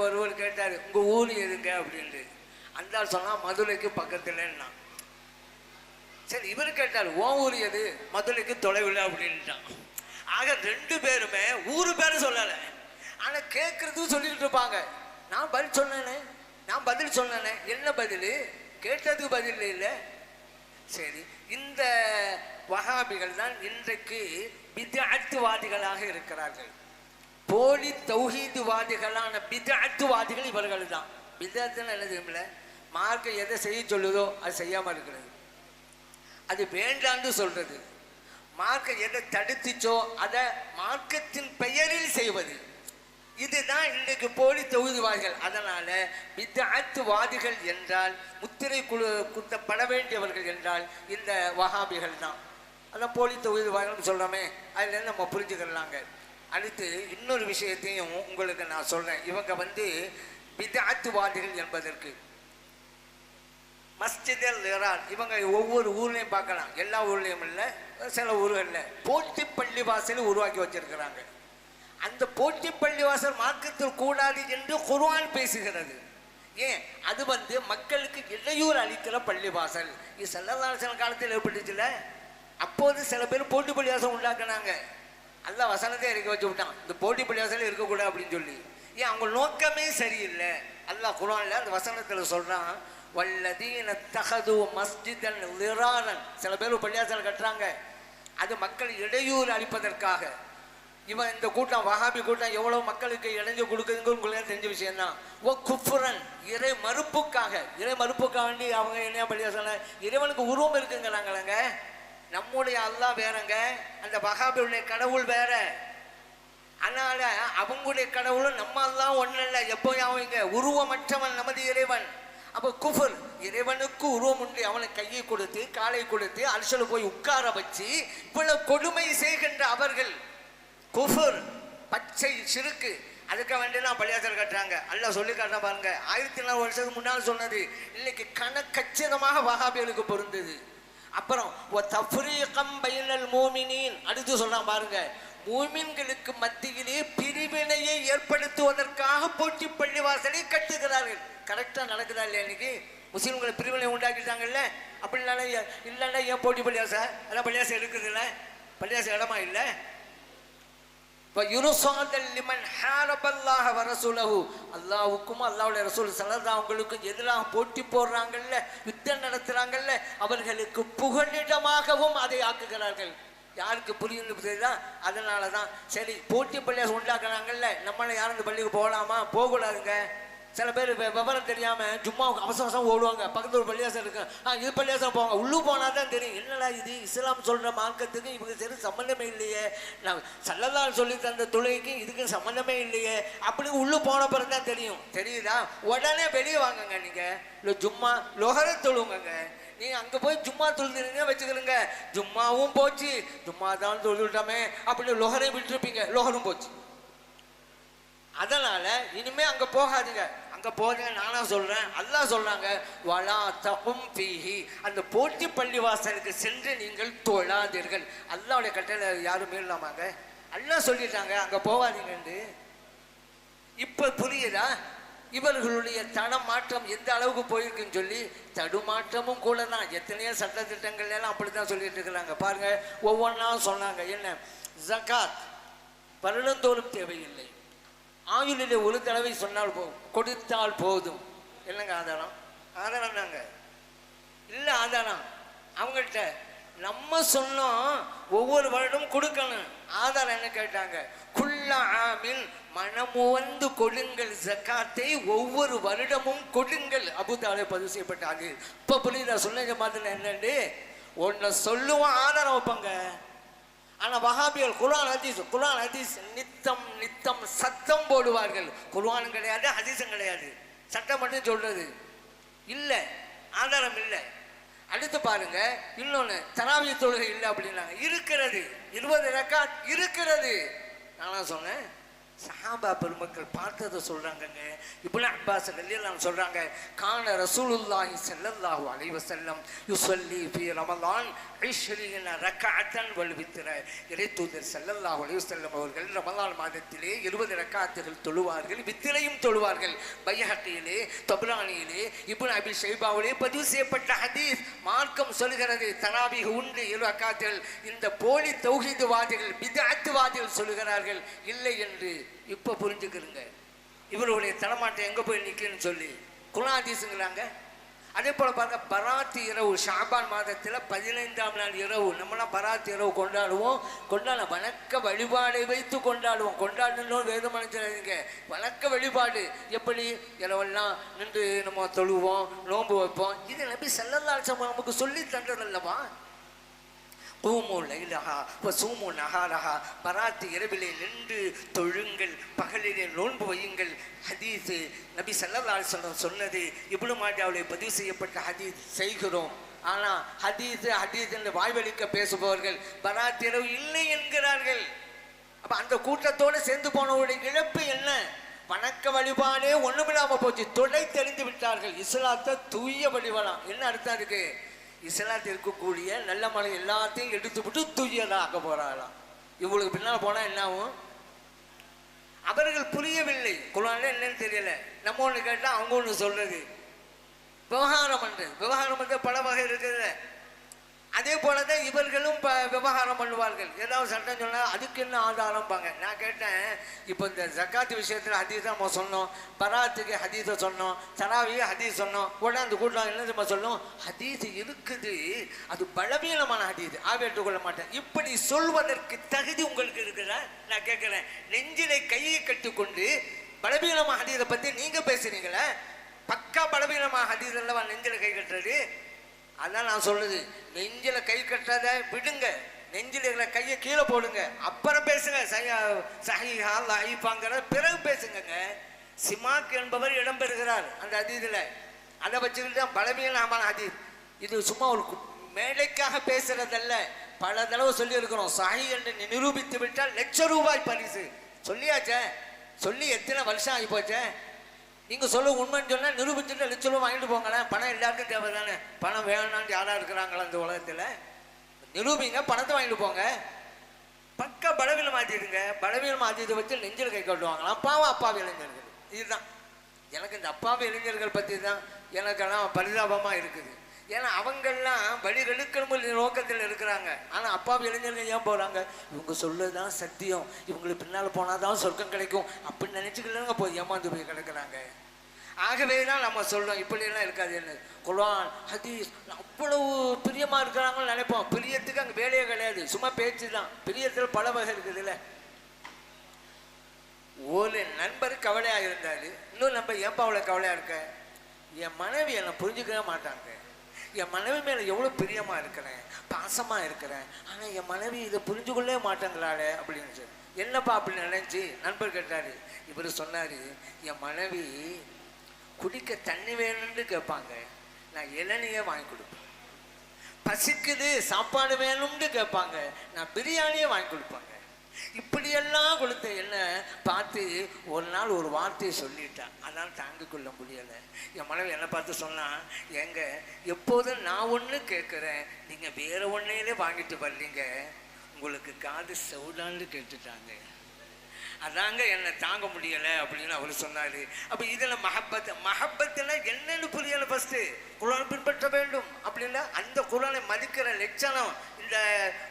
ஒருவர் கேட்டார், உங்கள் ஊர் எதுங்க அப்படின்ட்டு. அந்த சொன்னால் மதுரைக்கு பக்கத்துலன்னா. சரி, இவர் கேட்டார், உன் ஊர் எது? மதுரைக்கு தொலைவில் அப்படின்ட்டான். ஆக 2 பேருமே ஊரு பேரும் சொல்லலை, ஆனால் கேட்கறதும் சொல்லிட்டு இருப்பாங்க. நான் பதில் சொன்னேனே, நான் பதில் சொன்னேனே, என்ன பதில்? கேட்டதுக்கு பதில் இல்லை. சரி, இந்த வஹாபிகள் தான் இன்றைக்கு பித்அத்வாதிகளாக இருக்கிறார்கள். போலி தௌஹீதுவாதிகளான பித்அத்வாதிகள் இவர்கள் தான். பித்அத்னா என்ன தெரியுமில்ல? மார்க்கம் எதை செய்ய சொல்லுதோ அது செய்யாமல் இருக்கிறது, அது வேண்டான்னு சொல்றது. மார்க்கம் எதை தடுத்துச்சோ அதை மார்க்கத்தின் பெயரில் செய்வது, இதுதான் இன்றைக்கு போலி தௌஹீதுவாதிகள். அதனால பித்அத்வாதிகள் என்றால், முத்திரை குத்தப்பட வேண்டியவர்கள் என்றால் இந்த வஹாபிகள் தான். அதான் போலி தௌஹீதுவாதிகள் சொல்றோமே, அதுலேருந்து நம்ம புரிஞ்சுக்கலாங்க. அடுத்து இன்னொரு விஷயத்தையும் உங்களுக்கு நான் சொல்றேன். இவங்க பித்அத்வாதிகள் என்பதற்கு மஸ்ஜிதல் இரார், இவங்க ஒவ்வொரு ஊர்லையும் பார்க்கலாம், எல்லா ஊர்லேயும் இல்லை, சில ஊர்களில் போட்டி பள்ளிவாசல் உருவாக்கி வச்சிருக்கிறாங்க. அந்த போட்டி பள்ளிவாசல் மார்க்கத்தில் கூடாது என்று குர்ஆன் பேசுகிறது. ஏன்? அது மக்களுக்கு இடையூறு அளிக்கிற பள்ளிவாசல். இது ஸல்லல்லாஹு அலைஹி வஸல்லம் காலத்தில் ஏற்பட்டுச்சுல. அப்போது சில பேர் போட்டி பள்ளிவாசல் உண்டாக்குனாங்க. அல்லாஹ் வசனத்தை இறக்கி வச்சு விட்டான், இந்த போட்டி பள்ளிவாசல் இருக்கக்கூடாது அப்படின்னு சொல்லி. ஏன்? அவங்க நோக்கமே சரியில்லை. அல்லாஹ் குர்ஆன்ல அந்த வசனத்தில் சொல்றான், வல்லதீன தஹது மஸ்ஜிதன் லிராரன். சில பேர் பள்ளிவாசல் கட்டுறாங்க, அது மக்கள் இடையூறு அளிப்பதற்காக. இவன் இந்த கூட்டம், வஹாபி கூட்டம் எவ்வளவு மக்களுக்கு இடைஞ்சு கொடுக்குதுங்க உங்களுக்கு தெரிஞ்ச விஷயம் தான். ஓ குஃப்ரன், இறை மறுப்புக்காக, இறை மறுப்புக்காக வேண்டி அவங்க என்ன பள்ளிவாசல், இறைவனுக்கு உருவம் இருக்குங்கிறாங்களங்க. நம்முடைய அல்லாஹ் வேறங்க, அந்த வஹாபியுடைய கடவுள் வேற. அதனால அவங்களுடைய கடவுளும் நம்ம அல்லாஹ் ஒன்றும் இல்லை. எப்போ அவங்க உருவமற்றவன் நமது இறைவன். அப்போ குஃபர், இறைவனுக்கு உருவம் உண்டு, அவனுக்கு கையை கொடுத்து காலை கொடுத்து அரசல் போய் உட்கார வச்சு இவ்வளவு கொடுமை செய்கின்ற அவர்கள் குஃபர், பச்சை சிறுக்கு. அதுக்கு வேண்டியெல்லாம் பள்ளியாசல் கட்டுறாங்க. அல்ல சொல்லி காட்ட பாருங்க, 1400 வருஷத்துக்கு முன்னால் சொன்னது இன்னைக்கு கணக்கச்சிதமாக வஹாபிகளுக்கு பொருந்தது. அப்புறம் அடுத்து சொல்றான் பாருங்க, மூமின்களுக்கு மத்தியிலே பிரிவினையை ஏற்படுத்துவதற்காக போட்டி பள்ளிவாசலை கட்டுகிறார்கள். கரெக்டா நடக்குதா இல்லையா? இன்னைக்கு முஸ்லிம்களை பிரிவினை உண்டாக்கிட்டாங்கல்ல, அப்படி இல்லைன்னா ஏன் போட்டி பள்ளிவாசல்? அதான் பள்ளிவாசல் இருக்குது இல்லை, பள்ளிவாசல் இடமா இல்லை. அல்லாவுக்கும் அல்லாவுடைய ரசூல் ஸல்லல்லாஹு அவங்களுக்கும் எதிராக போட்டி போடுறாங்கல்ல, யுத்தம் நடத்துறாங்கல்ல, அவர்களுக்கு புகலிடமாகவும் அதை ஆக்குகிறார்கள். யாருக்கு புரியுது? அதனாலதான் சரி போட்டி பள்ளியை உண்டாக்குறாங்கல்ல, நம்மள யாரும் இந்த பள்ளிக்கு போகலாமா? போகக்கூடாதுங்க. சில பேர் விவரம் தெரியாம சும்மா அவசரம் ஓடுவாங்க. பக்கத்துல ஒரு பள்ளியாசம் இருக்கு, இது பள்ளியாசம் போவாங்க. உள்ளு போனாதான் தெரியும், என்னடா இது இஸ்லாம் சொல்ற மார்க்கத்துக்கு இவங்க சரி சம்பந்தமே இல்லையே, நான் ஸல்லல்லாஹு சொல்லி தந்த தொழுகைக்கு இதுக்கு சம்பந்தமே இல்லையே அப்படி உள்ளு போன பிறகுதான் தெரியும். தெரியுதா? உடனே வெளியே வாங்குங்க. நீங்க ஜும்மா லொஹர தொழுவுங்க. நீங்க அங்க போய் ஜும்மா தொழுதுங்க வச்சுக்கிறீங்க, ஜும்மாவும் போச்சு, ஜும்மா தான் தொழுவிட்டோமே அப்படின்னு லொஹரை விட்டுருப்பீங்க, லொஹரும் போச்சு. அதனால இனிமே அங்க போகாதீங்க. அங்க போறீங்க நானா சொல்றேன், அல்லாஹ் சொல்றாங்க வலா தகும் ஃபீஹி, அந்த போட்டி பள்ளி வாசலுக்கு சென்று நீங்கள் தொழாதீர்கள். அல்லாஹ்வுடைய கட்டளை யாரும் மீறலாமாங்க? அல்லாஹ் சொல்லிட்டாங்க அங்க போகாதீங்கன்னு. இப்ப புரியுதா இவர்களுடைய தடமாற்றம் எந்த அளவுக்கு போயிருக்குன்னு சொல்லி? தடுமாற்றமும் கூட தான். எத்தனையோ சட்ட திட்டங்கள் எல்லாம் அப்படித்தான் சொல்லிட்டு இருக்கிறாங்க. பாருங்க, ஒவ்வொன்றா சொன்னாங்க. என்ன? ஜகாத் வருடந்தோறும் தேவையில்லை, ஆயுளிலே ஒரு தடவை சொன்னால் போதும், கொடுத்தால் போதும். என்னங்க ஆதாரம்? ஆதாரம் தாங்க இல்லை ஆதாரம் அவங்கள்ட்ட. நம்ம சொன்னோம் ஒவ்வொரு வருடமும் கொடுக்கணும். ஆதாரம் என்ன கேட்டாங்க? குல்ல ஆமில் மனமுவந்து கொடுங்கள் ஜக்காத்தை, ஒவ்வொரு வருடமும் கொடுங்கள். அபூதாலே பதிவு செய்யப்பட்ட அது. இப்போ புரியுதா சொன்ன மாதிரி என்னண்டு? ஒன்றை சொல்லுவோம், ஆதாரம் வைப்பாங்க. ஆனா வஹாபிகள் குர்ஆன் ஹதீஸ் நித்தம் சத்தம் போடுவார்கள். குர்ஆன் கிடையாது, ஹதீஸும் கிடையாது, சட்டம் மட்டும் சொல்றது இல்லை, ஆதாரம் இல்லை. அடுத்து பாருங்க, இன்னொன்னு தராவிய தொழுகை இல்லை அப்படின்னாங்க. இருக்கிறது, 20 ரக்காத் இருக்கிறது. நானா சொன்னேன், சஹாபா பெருமக்கள் பார்த்ததை சொல்றாங்கங்க. இப்னு அப்பாஸ் ரலியல்லாஹு சொல்றாங்க, கான ரசூலுல்லாஹி ஸல்லல்லாஹு அலைஹி வஸல்லம் யுஸல்லி ஃபீ ரமலான் 20 ரக்அத்தன் வல் வித்ர. இறைத்தூதர் ஸல்லல்லாஹு அலைஹி வஸல்லம் அவர்கள் ரமலான் மாதத்திலே 20 ரக்அத்துகள் தொழுவார்கள், வித்ரையும் தொழுவார்கள். பைஹக்கியிலே, தப்ரானியிலே, இப்னு அபி ஷைபாவிலே பதிவு செய்யப்பட்ட ஹதீஸ். மார்க்கம் சொல்கிறது தராவீஹ் உண்டு 7 ரக்அத்துகள். இந்த போலி தௌஹீத்வாதிகள் பித்அத்வாதிகள் சொல்கிறார்கள் இல்லை என்று. இப்ப புரிஞ்சுக்கிறங்க இவருடைய தலமாட்டம் எங்க போய் நிற்குன்னு சொல்லி. குர்ஆன் ஹதீஸ்ங்கறாங்க. அதே போல பார்க்க பராத் இரவு, ஷாபான் மாதத்தில் 15ஆம் நாள் இரவு. நம்மளாம் பராத் இரவு கொண்டாடுவோம். வணக்க வழிபாடை வைத்து கொண்டாடுவோம். கொண்டாடணும் வேதம் நினைச்சாங்க. வணக்க வழிபாடு எப்படி? இரவெல்லாம் நின்று நம்ம தொழுவோம், நோன்பு வைப்போம். இது நபி ஸல்லல்லாஹு அலைஹி வஸல்லம் நமக்கு சொல்லி தந்ததல்லவா? பராத்து இரவிலே நின்று தொழுங்கள், பகலிலே நோன்பு வையுங்கள். ஹதீஸ் நபி ஸல்லல்லாஹு அலைஹி வஸல்லம் சொன்னது. இப்னு மாஜாவிலே பதிவு செய்யப்பட்ட ஹதீஸ் செய்கிறோம். ஆனா ஹதீஸ் என்று வாய்வழிக்க பேசுபவர்கள் பராத் இரவு இல்லை என்கிறார்கள். அப்ப அந்த கூட்டத்தோடு சேர்ந்து போனவருடைய இழப்பு என்ன? வணக்க வழிபாடே ஒண்ணுமில்லாம போச்சு, தொலை தெரிந்து விட்டார்கள். இஸ்லாத்தை தூய வழிபாடாம். என்ன அர்த்தம் இருக்கு? இஸ்லாத்தில் இருக்கக்கூடிய நல்ல மலை எல்லாத்தையும் எடுத்து விட்டு தூயதா ஆக்க போறாங்களாம். இவங்களுக்கு பின்னால் போனா என்ன ஆகும்? அவர்கள் புரியவில்லை. குர்ஆன்ல என்னன்னு தெரியல. நம்ம ஒண்ணு கேட்டா அவங்க ஒண்ணு சொல்றது. விவகாரம் பண்றது பல வகை இருக்குது. அதே போலதான் இவர்களும் விவகாரம் பண்ணுவார்கள். ஏதாவது சட்டம் சொன்னா அதுக்கு என்ன ஆதாரம்பாங்க. நான் கேட்டேன், இப்போ இந்த ஜக்காத்து விஷயத்துல ஹதீஸ் நம்ம சொன்னோம், பராத்துக்கு ஹதீஸை சொன்னோம், தராவிய ஹதீஸ் சொன்னோம். உடனே அந்த கூட்டம் என்ன நம்ம சொன்னோம்? ஹதீஸ் இருக்குது, அது பலவீனமான ஹதீஸ், ஆவேற்றுக்கொள்ள மாட்டேன். இப்படி சொல்வதற்கு தகுதி உங்களுக்கு இருக்குதா? நான் கேட்கிறேன். நெஞ்சிலை கையை கட்டிக்கொண்டு பலவீனமான ஹதீஸை பத்தி நீங்க பேசுறீங்களே, பக்கா பலவீனமான ஹதீஸ் அல்லவா நெஞ்சில கை கட்டுறது? அதான் நான் சொல்லுது, நெஞ்சில கை கட்டுறத விடுங்க, நெஞ்சில இருக்கிற கையை கீழே போடுங்க, அப்புறம் பேசுங்க. சஹீஹா லைஃபாங்கிற பிறகு பேசுங்க. சிமாக் என்பவர் இடம்பெறுகிறார் அந்த ஹதீஸ்ல. அதை வச்சுக்கிட்டு தான் பலவீனமான ஹதீஸ். இது சும்மா ஒரு மேடைக்காக பேசுறதல்ல. பல தடவை சொல்லி இருக்கிறோம். சஹீஹ் என்று நிரூபித்து விட்டால் ₹1,00,000 பரிசு. சொல்லியாச்சே, சொல்லி எத்தனை வருஷம் ஆகி போச்சே. நீங்க சொல்ல உண்மைன்னு சொன்னா நிரூபிச்சுட்டு ₹1,00,000 வாங்கிட்டு போங்களேன். பணம் எல்லாருக்கும் தேவை தானே. பணம் வேணும்னு யாரா இருக்கிறாங்களா இந்த உலகத்துல? நிரூபிங்க, பணத்தை வாங்கிட்டு போங்க. பக்க பலவீனம் மாற்றிடுங்க. பலவீனம் மாற்றியதை வச்சு நெஞ்சில் கை கட்டுவாங்களாம் அப்பாவும் அப்பாவி இளைஞர்கள். இதுதான் எனக்கு இந்த அப்பாவி இளைஞர்கள் பற்றி தான் எனக்கெல்லாம் பரிதாபமாக இருக்குது. ஏன்னா அவங்கெல்லாம் வழிகெடுக்கணும் நோக்கத்தில் இருக்கிறாங்க. ஆனால் அப்பாவி இளைஞர்கள் ஏன் போகிறாங்க? இவங்க சொல்லதான் சத்தியம், இவங்களுக்கு பின்னால் போனால் தான் சொர்க்கம் கிடைக்கும் அப்படின்னு நினச்சிக்கலங்க போய் ஏமாந்து போய் கிடக்குறாங்க. ஆகவே தான் நம்ம சொல்றோம் இப்படியெல்லாம் இருக்காது. என்ன குர்ஆன் ஹதீஸ் அவ்வளவு பிரியமாக இருக்கிறாங்கன்னு நினைப்போம். பிரியத்துக்கு அங்கே வேலையே கிடையாது, சும்மா பேச்சு தான். பிரியத்தில் பல வகை இருக்குது. இல்லை, ஒரு நண்பர் கவலையாக இருந்தாரு, இன்னும் நம்ம ஏன்பா அவ்வளோ கவலையாக இருக்க? என் மனைவி என்னை புரிஞ்சுக்கவே மாட்டாங்க. என் மனைவி மேலே எவ்வளோ பிரியமாக இருக்கிறேன், பாசமாக இருக்கிறேன், ஆனால் என் மனைவி இதை புரிஞ்சுக்கொள்ளவே மாட்டேங்கிறாளே அப்படின்னு. என்னப்பா அப்படின்னு நினைச்சு நண்பர் கேட்டாரு. இவர் சொன்னார், என் மனைவி குடிக்க தண்ணி வேணும்னு கேட்பாங்க, நான் இளநியே வாங்கி கொடுப்பேன். பசிக்குது சாப்பாடு வேணும்னு கேட்பாங்க, நான் பிரியாணியே வாங்கி கொடுப்பாங்க. இப்படியெல்லாம் கொடுத்த என்ன பார்த்து ஒரு நாள் ஒரு வார்த்தையை சொல்லிட்டான். அதான் தாங்கிக் கொள்ள முடியலை. என் மனைவி என்னை பார்த்து சொன்னான், எங்க எப்போதும் நான் ஒன்று கேட்குறேன், நீங்கள் வேற ஒன்றையிலே வாங்கிட்டு வர்றீங்க, உங்களுக்கு காது செவுடான்னு கேட்டுட்டாங்க, அதாங்க என்னை தாங்க முடியலை அப்படின்னு அவர் சொன்னார். அப்போ இதில் மஹப்பத்தில் என்னன்னு புரியலை. ஃபஸ்ட்டு குர்ஆனை பின்பற்ற வேண்டும் அப்படின்னா அந்த குர்ஆனை மதிக்கிற லட்சணம். இந்த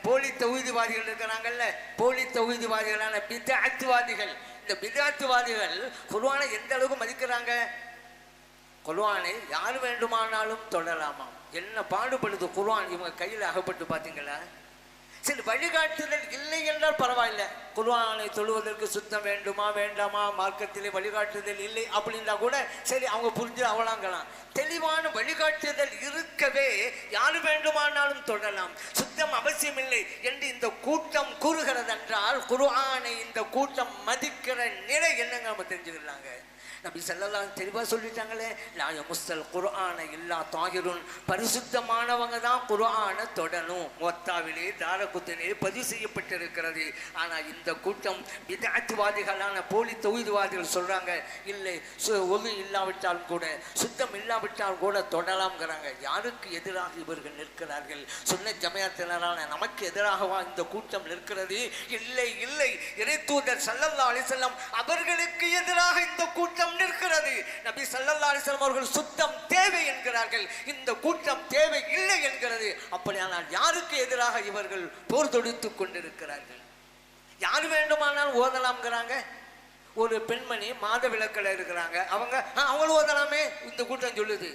போலி தௌஹீத்வாதிகள் இருக்கிறாங்கல்ல, போலி தௌஹீத்வாதிகளான பித்அத்வாதிகள், இந்த பித்அத்வாதிகள் குர்ஆனை எந்த அளவுக்கு மதிக்கிறாங்க? குர்ஆனை யார் வேண்டுமானாலும் தொடலாமா. என்ன பாடுபடுது குர்ஆன் இவங்க கையில் அகப்பட்டு பார்த்தீங்களா? சரி, வழிகாட்டுதல் இல்லை என்றால் பரவாயில்லை. குர்ஆனை தொழுவதற்கு சுத்தம் வேண்டுமா வேண்டாமா, மார்க்கத்திலே வழிகாட்டுதல் இல்லை அப்படின்னா கூட சரி, அவங்க புரிஞ்சு அவலாங்கலாம். தெளிவான வழிகாட்டுதல் இருக்கவே யாரு வேண்டுமானாலும் தொடரலாம், சுத்தம் அவசியம் இல்லை என்று இந்த கூட்டம் கூறுகிறது என்றால் குர்ஆனை இந்த கூட்டம் மதிக்கிற நிலை என்னங்க நம்ம தெரிஞ்சுக்கலாங்க. நபி ஸல்லல்லாஹு தெளிவாக சொல்லிட்டாங்களே, லா யமுஸ்ஸல் குர்ஆன இல்லா தாஹிருன், பரிசுத்தமானவங்க தான் குர்ஆனை தொடணும். முவத்தாவிலே தாரகுத்திலே பதிவு செய்யப்பட்டிருக்கிறது. ஆனால் இந்த கூட்டம் பித்அத்வாதிகளான போலி தௌஹீத்வாதிகள் சொல்றாங்க, இல்லை ஒது இல்லாவிட்டாலும் கூட சுத்தம் இல்லாவிட்டால் கூட தொடலாம்ங்கிறாங்க. யாருக்கு எதிராக இவர்கள் நிற்கிறார்கள்? சுன்னத் ஜமாஅத்தினரான நமக்கு எதிராகவா இந்த கூட்டம் நிற்கிறது? இல்லை இல்லை, இறைத்தூதர் ஸல்லல்லாஹு அலைஹி வஸல்லம் அவர்களுக்கு எதிராக இந்த கூட்டம் நிற்கிறது. நபி ஸல்லல்லாஹு அலைஹி வஸல்லம் அவர்கள் சுத்தம் தேவை என்கிறார்கள், இந்த கூட்டம் தேவை இல்லை என்கிறது. அப்படியானால் யாருக்கு எதிராக இவர்கள் போர் தொடுத்துக் கொண்டிருக்கிறார்கள்? யார் வேண்டுமானால் ஓதலாம்ங்கிறாங்க. ஒரு பெண்மணி மாத விலக்கில் இருக்கிறாங்க, அவங்களும் ஓதலாமே இந்த கூட்டம் சொல்லுது.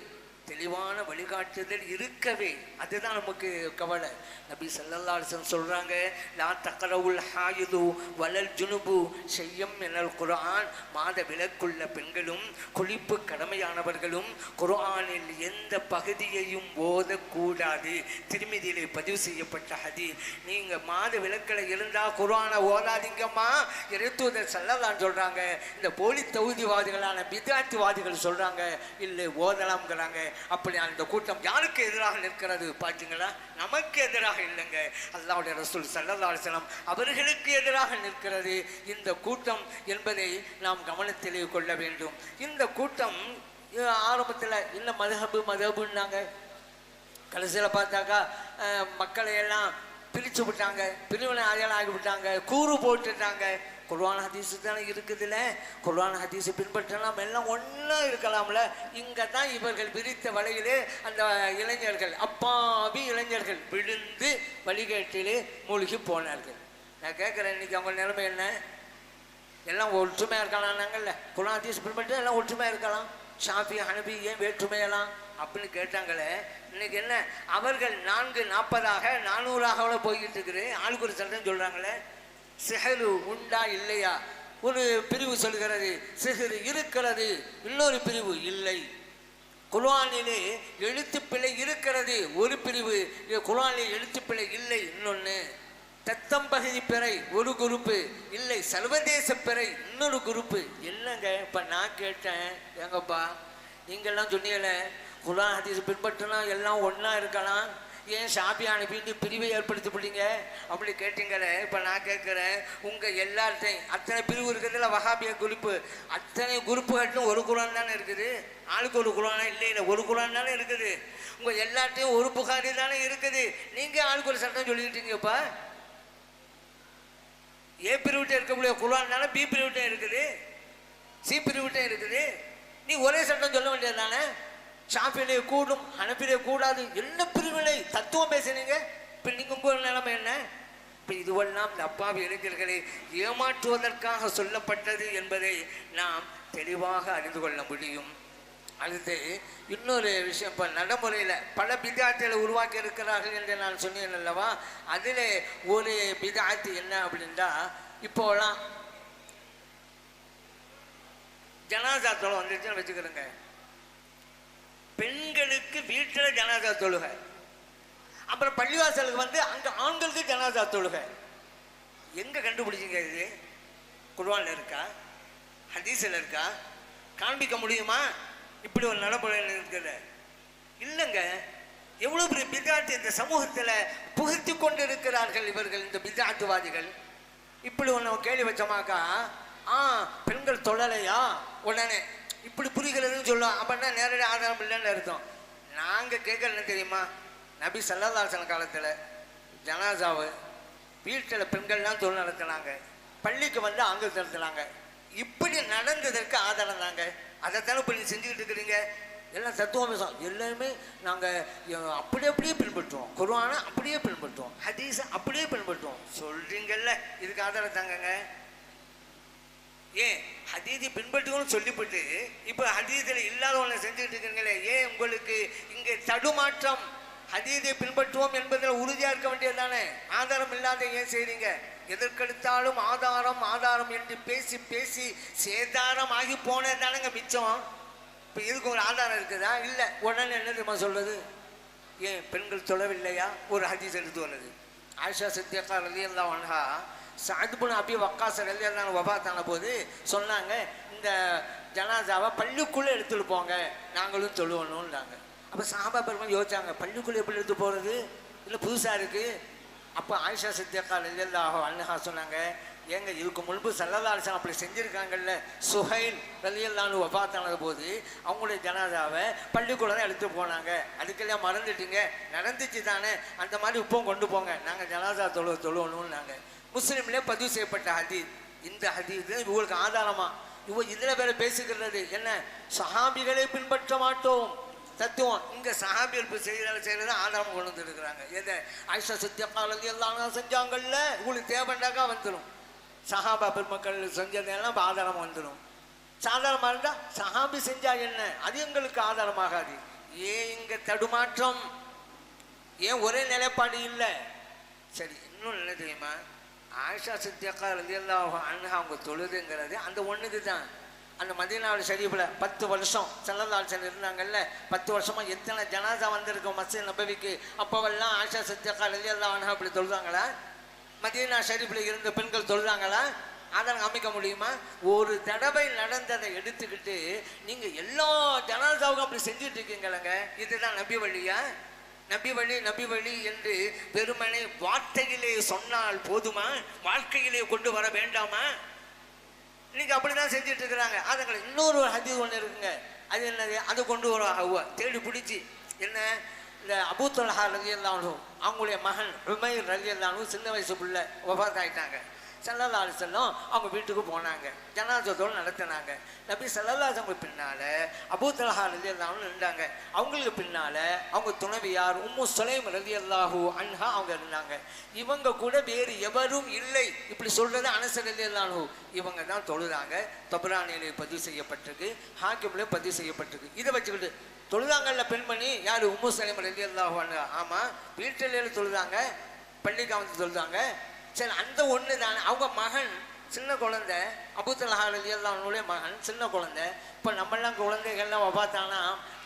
தெளிவான வழிகாட்டுதல் இருக்கவே, அதுதான் நமக்கு கவலை. நபி ஸல்லல்லாஹு அலைஹி வஸல்லம் சொல்றாங்க, லா தக்ரவுல் ஹாயிது வலல் ஜுனுபு ஷையம் மினல் குர்ஆன், மாத விலக்குள்ள பெண்களும் குளிப்பு கடமையானவர்களும் குர்ஆனில் எந்த பகுதியையும் ஓதக்கூடாது. திருமிதியிலே பதிவு செய்யப்பட்ட ஹதீஸ். நீங்க மாத விலக்கில் இருந்தா குர்ஆனை ஓதாதீங்கம்மா இறைத்தூதர் ஸல்லல்லாஹு சொல்றாங்க. இந்த போலி தௌஹீத்வாதிகளான பித்அத்வாதிகள் சொல்றாங்க, இல்லை ஓதலாம்ங்கிறாங்க. அப்படி அந்த கூட்டம் யாருக்கு எதிராக நிற்கிறது பார்த்தீங்களா? நமக்கு எதிராக இல்லைங்க, அல்லாஹ்வுடைய ரசூல் ஸல்லல்லாஹு அலைஹி வஸல்லம் அவர்களுக்கு எதிராக நிற்கிறது இந்த கூட்டம் என்பதை நாம் கவனத்திலே கொள்ள வேண்டும். இந்த கூட்டம் ஆரம்பத்தில் இல்லை மதுஹபுன்னாங்க, கடைசியில் பார்த்தாக்கா மக்களை எல்லாம் பிரித்து விட்டாங்க, பிரிவினை அடையாளம் ஆகிவிட்டாங்க, கூறு போட்டுட்டாங்க. குர்ஆன் ஹதீஸு தானே இருக்குதுல்ல, குர்ஆன் ஹதீஸை பின்பற்றலாம், எல்லாம் ஒன்றா இருக்கலாம்ல. இங்கே தான் இவர்கள் விரித்த வலையிலே அந்த இளைஞர்கள், அப்பாவி இளைஞர்கள் விழுந்து வழிகேட்டிலே மூழ்கி போனார்கள். நான் கேட்குறேன், இன்னைக்கு அவங்க நிலைமை என்ன? எல்லாம் ஒற்றுமையாக இருக்கலாம்னாங்கல்ல, குர்ஆன் ஹதீஸ் பின்பற்ற எல்லாம் ஒற்றுமையாக இருக்கலாம். ஷாஃபி ஹனபி ஏன் வேற்றுமையெல்லாம் அப்படின்னு கேட்டாங்களே. இன்னைக்கு என்ன, அவர்கள் 440 400 போய்கிட்டு இருக்குது. ஆளுக்கு ஒரு சட்டம் சொல்கிறாங்களே. சிஹரு உண்டா இல்லையா? ஒரு பிரிவு சொல்கிறது சிஹரு இருக்கிறது, இன்னொரு பிரிவு இல்லை. குர்ஆனிலே எழுத்துப்பிழை இருக்கிறது ஒரு பிரிவு, குர்ஆனிலே எழுத்துப்பிழை இல்லை இன்னொன்று. தத்தம்பகுதி பிறை ஒரு குரூப்பு இல்லை, சர்வதேச பிறை இன்னொரு குரூப்பு. இல்லைங்க. இப்போ நான் கேட்டேன், எங்கப்பா நீங்கள்லாம் சொன்னீங்களே குர்ஆன் ஹதீஸ் பின்பற்றினா எல்லாம் ஒன்றா இருக்கலாம், ஏன் ஷாபி அனுப்பிட்டு பிரிவை ஏற்படுத்தி பிடிங்க அப்படி கேட்டீங்களே. இப்போ நான் கேட்குறேன், உங்கள் எல்லார்ட்டையும் அத்தனை பிரிவு இருக்கிறதுல வஹாபிய குரூப்பு, அத்தனை குரூப்புகள்ட்டும் ஒரு குர்ஆன் தானே இருக்குது. ஆளுக்கு ஒரு குர்ஆனா இல்லை, ஒரு குர்ஆன் தானே இருக்குது. உங்கள் எல்லார்ட்டையும் ஒரு புகாரி தானே இருக்குது. நீங்கள் ஆளுக்கு ஒரு சட்டம் சொல்லிக்கிட்டீங்கப்பா. ஏ பிரிவுட்டே இருக்கக்கூடிய குர்ஆன் பி பிரிவுட்டே இருக்குது, சி பிரிவுட்டே இருக்குது. நீ ஒரே சட்டம் சொல்ல வேண்டியது தானே. ஷாஃபிலே கூடும், ஹனஃபிலே கூடாது, என்ன பிரிவினை தத்துவம் பேசுனீங்க. இப்போ நீங்கள் உங்கள் நிலைமை என்ன? இப்போ இதுவெல்லாம் அப்பாவி இளைஞர்களை ஏமாற்றுவதற்காக சொல்லப்பட்டது என்பதை நாம் தெளிவாக அறிந்து கொள்ள முடியும். அடுத்து இன்னொரு விஷயம், இப்போ நடைமுறையில் பல பிதாத்துகளை உருவாக்கி இருக்கிறார்கள் என்று நான் சொன்னேன் அல்லவா. அதில் ஒரு பிதாத்து என்ன அப்படின்னா, இப்போலாம் ஜனாசா தொலை வந்துருச்சுன்னு வச்சுக்கிறேங்க. பெண்களுக்கு வீட்டில் ஜனாசா தொழுகை, அப்புறம் பள்ளிவாசலுக்கு வந்து அங்கே ஆண்களுக்கு ஜனாசா தொழுகை. எங்கே கண்டுபிடிச்சிங்க இது? குர்ஆன்ல இருக்கா, ஹதீஸில் இருக்கா? காண்பிக்க முடியுமா இப்படி ஒரு நடைமுறையில் இருக்குது? இல்லைங்க. எவ்வளோ பெரிய பிதாத்து இந்த சமூகத்தில் புகுத்தி கொண்டு இருக்கிறார்கள் இவர்கள், இந்த பிதாத்துவாதிகள். இப்படி ஒன்று கேள்வி வச்சோமாக்கா, பெண்கள் தொழலையா உடனே இப்படி புரிகிறதுன்னு சொல்லுவோம். அப்படின்னா நேரடி ஆதாரம் இல்லைன்னு அர்த்தம். நாங்கள் கேட்கறது தெரியுமா, நபி ஸல்லல்லாஹு அலைஹி வஸல்லம் காலத்தில் ஜனாசாவை வீட்டில் பெண்கள்லாம் தொழில் நடத்தினாங்க, பள்ளிக்கு வந்து ஆண்கள் நடத்தினாங்க. இப்படி நடந்ததற்கு ஆதாரம் தாங்க. அதைத்தானே இப்போ நீங்கள் செஞ்சுக்கிட்டு இருக்கிறீங்க. எல்லாம் தத்துவம் எல்லாருமே நாங்கள் அப்படியே பின்பற்றுவோம், குர்ஆனை அப்படியே பின்பற்றுவோம், ஹதீஸை அப்படியே பின்பற்றுவோம் சொல்கிறீங்கல்ல, இதுக்கு ஆதாரம் தாங்கங்க. ஏன் ஹதீஸை பின்பற்றுவோம்னு சொல்லிவிட்டு இப்போ ஹதீஸில் இல்லாத ஒன்றை செஞ்சுக்கிட்டு இருக்கீங்களே, ஏன் உங்களுக்கு இங்கே தடுமாற்றம்? ஹதீஸை பின்பற்றுவோம் என்பதில் உறுதியாக இருக்க வேண்டியது தானே. ஆதாரம் இல்லாத ஏன் செய்கிறீங்க? எதற்கெடுத்தாலும் ஆதாரம் ஆதாரம் என்று பேசி பேசி சேதாரம் ஆகி போனது தானேங்க மிச்சம். இப்போ இதுக்கு ஒரு ஆதாரம் இருக்குதா? இல்லை. உடனே என்ன தெரியுமா சொல்றது? ஏன் பெண்கள் தொழவில்லையா? ஒரு ஹதீஸ் எடுத்து வந்தது. ஆயிஷா சித்தியக்கா ரலியல்லாஹு அன்ஹா சஅத் இப்னு அபி வக்காஸ் ரலியல்லாஹு அன்ஹு வஃபாத்தான போது சொன்னாங்க, இந்த ஜனாசாவை பள்ளிக்குள்ளே எடுத்துகிட்டு போங்க, நாங்களும் தொழுவணும்னாங்க. அப்போ சஹாபா பெருமாள் யோசிச்சாங்க, பள்ளிக்குள்ளே எப்படி எடுத்து போகிறது? இல்லை புதுசாக இருக்குது. அப்போ ஆயிஷா சித்தியக்கா ரலியல்லாஹு அன்ஹா சொன்னாங்க, ஏங்க இதுக்கு முன்பு ஸல்லல்லாஹு அலைஹி வஸல்லம் அப்படி செஞ்சுருக்காங்கல்ல. சுஹைல் ரலியல்லாஹு அன்ஹு வஃபாத்தான போது அவங்களுடைய ஜனாசாவை பள்ளிக்குள்ளே தான் எடுத்து போனாங்க, அதுக்கெல்லாம் மறந்துட்டீங்க, நடந்துச்சு தானே, அந்த மாதிரி இப்போ கொண்டு போங்க, நாங்கள் ஜனாசா தொழுவணும்னாங்க. முஸ்லீம்லேயே பதிவு செய்யப்பட்ட ஹதீஸ். இந்த ஹதீஸ் இவங்களுக்கு ஆதாரமா? இவங்க இதில் வேற பேசுகிறது என்ன? சஹாபிகளை பின்பற்ற மாட்டோம் தத்துவம். இங்கே சஹாபிகள் செய்கிறத ஆதாரம் கொண்டு வந்து இருக்கிறாங்க. எதை? ஆயிஷா சித்தியக்கா ரலியல்லாஹு அன்ஹா செஞ்சாங்கல்ல, உங்களுக்கு தேவைண்டாக்கா வந்துடும். சஹாபா பெருமக்கள் செஞ்சதெல்லாம் ஆதாரம் வந்துடும். சாதாரணமாக இருந்தால் சஹாபி செஞ்சா என்ன, அது எங்களுக்கு ஆதாரமாகாது. ஏன் இங்கே தடுமாற்றம்? ஏன் ஒரே நிலைப்பாடு இல்லை? சரி, இன்னும் என்ன தெரியுமா? ஆயிஷா சித்தியக்கா ரலியல்லாஹு அன்ஹா அவங்க தொழுதுங்கிறது அந்த ஒன்றுக்கு தான். அந்த மதீனாவுல் ஷரீஃபில் 10 வருஷம் ஸல்லல்லாஹு அலைஹி வஸல்லம் இருந்தாங்கல்ல, 10 வருஷமாக எத்தனை ஜனாசா வந்திருக்கும் மஸ்ஜித் நபவிக்கு. அப்போவெல்லாம் ஆயிஷா சித்தியக்கா ரலியல்லாஹு அன்ஹா அப்படி தொழுதாங்களா? மதீனா ஷரீஃபில் இருந்த பெண்கள் தொழுதாங்களா? அதை அமைக்க முடியுமா? ஒரு தடவை நடந்ததை எடுத்துக்கிட்டு நீங்கள் எல்லா ஜனாசாவுக்கும் அப்படி செஞ்சுட்டு இருக்கீங்களங்க. இதுதான் நபி வழியா? நபி வழி நபி வழி என்று வெறுமனே வார்த்தையிலே சொன்னால் போதுமா? வாழ்க்கையிலே கொண்டு வர வேண்டாமா? இன்னைக்கு அப்படிதான் செஞ்சுட்டு இருக்கிறாங்க. அதுங்களை இன்னொரு ஹதீஸ் ஒன்று இருக்குங்க. அது என்னது? அது கொண்டு வருவாங்க தேடி பிடிச்சி. என்ன? இந்த அபூ தல்ஹா ரலியல்லாஹு அன்ஹு அவங்களுடைய மகன் உமைர் ரலியல்லாஹு அன்ஹு சின்ன வயசு பிள்ளை வஃபாத் ஆகிட்டாங்க. ஸல்லல்லாஹு அலைஹி வஸல்லம் அவங்க வீட்டுக்கு போனாங்க, ஜனாசாத்தோடு நடத்தினாங்க. நபி ஸல்லல்லாஹு அலைஹி வஸல்லம் பின்னால் அபூ தல்ஹா ரலியல்லாஹு அன்ஹு இருந்தாங்க. அவங்களுக்கு பின்னால் அவங்க துணைவியார் உம்மு சுலைம் ரலியல்லாஹு அன்ஹா அவங்க இருந்தாங்க. இவங்க கூட வேறு எவரும் இல்லை. இப்படி சொல்கிறது அனஸ் ரலியல்லாஹு அன்ஹு. இவங்க தான் தொழுதாங்க. தபரானியிலே பதிவு செய்யப்பட்டிருக்கு, ஹாக்கிம்ல பதிவு செய்யப்பட்டிருக்கு. இதை வச்சுக்கிட்டு தொழுதாங்கல்ல பெண்மணி யார்? உம்மு சுலைம் ரலியல்லாஹு அன்ஹா. ஆமாம், வீட்டிலேயே தொழுதாங்க, பள்ளிக்காமத்து தொழுதாங்க. சரி, அந்த ஒன்று தானே. அவங்க மகன் சின்ன குழந்தை, அபூ தல்ஹா ரலியல்லாஹு அன்ஹுடைய மகன் சின்ன குழந்தை. இப்போ நம்மளாம் குழந்தைகள்லாம் வஃபாத்தானா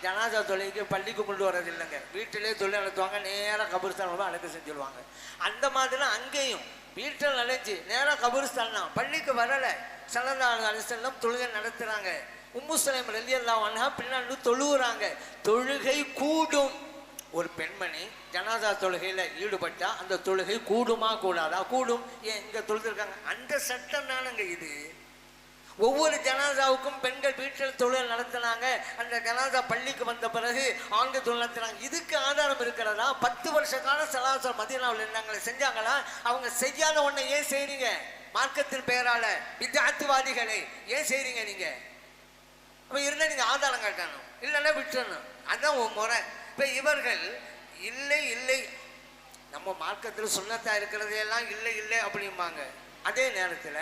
ஜனாசா தொழுகைக்கு பள்ளிக்கு கொண்டு வரது இல்லைங்க, வீட்டிலே தொழில் நடத்துவாங்க, நேராக கபரிஸ்தான் அடக்க செஞ்சுருவாங்க. அந்த மாதிரிலாம் அங்கேயும் வீட்டில் நினைச்சு நேராக கபரிஸ்தான் தான், பள்ளிக்கு வரலை. ஸல்லல்லாஹு அலைஹி வஸல்லம் தொழுகை நடத்துகிறாங்க. உம்மு சலீம் ரலியல்லாஹு அன்ஹா பின்னாடி தொழுகிறாங்க. தொழுகை கூடும். ஒரு பெண்மணி ஜனாசா தொழுகையில் ஈடுபட்டா அந்த தொழுகை கூடுமா கூடாதா? கூடும். ஏன் இங்கே தொழுதுருக்காங்க? அந்த சட்டம் தானங்க இது. ஒவ்வொரு ஜனாசாவுக்கும் பெண்கள் வீட்டில் தொழில் நடத்தினாங்க. அந்த ஜனாசா பள்ளிக்கு வந்த பிறகு ஆண்கள் தொழில் நடத்தினாங்க. இதுக்கு ஆதாரம் இருக்கிறதா? 10 வருஷ காலம் சலாசல் மதீனாவில் இருந்தாங்களே, செஞ்சாங்களா? அவங்க செய்யாத ஒன்றை ஏன் செய்றீங்க? மார்க்கத்தின் பெயரால வித்யார்த்திவாதிகளை ஏன் செய்றீங்க நீங்க? அப்ப இருந்தா நீங்க ஆதாரம் காட்டணும், இல்லைன்னா விட்டுறணும். அதான் உன் முறை. இப்ப இவர்கள் இல்லை இல்லை நம்ம மார்க்கத்தில் சுன்னத்தா இருக்கிறதையெல்லாம் இல்லை இல்லை அப்படிம்பாங்க. அதே நேரத்தில்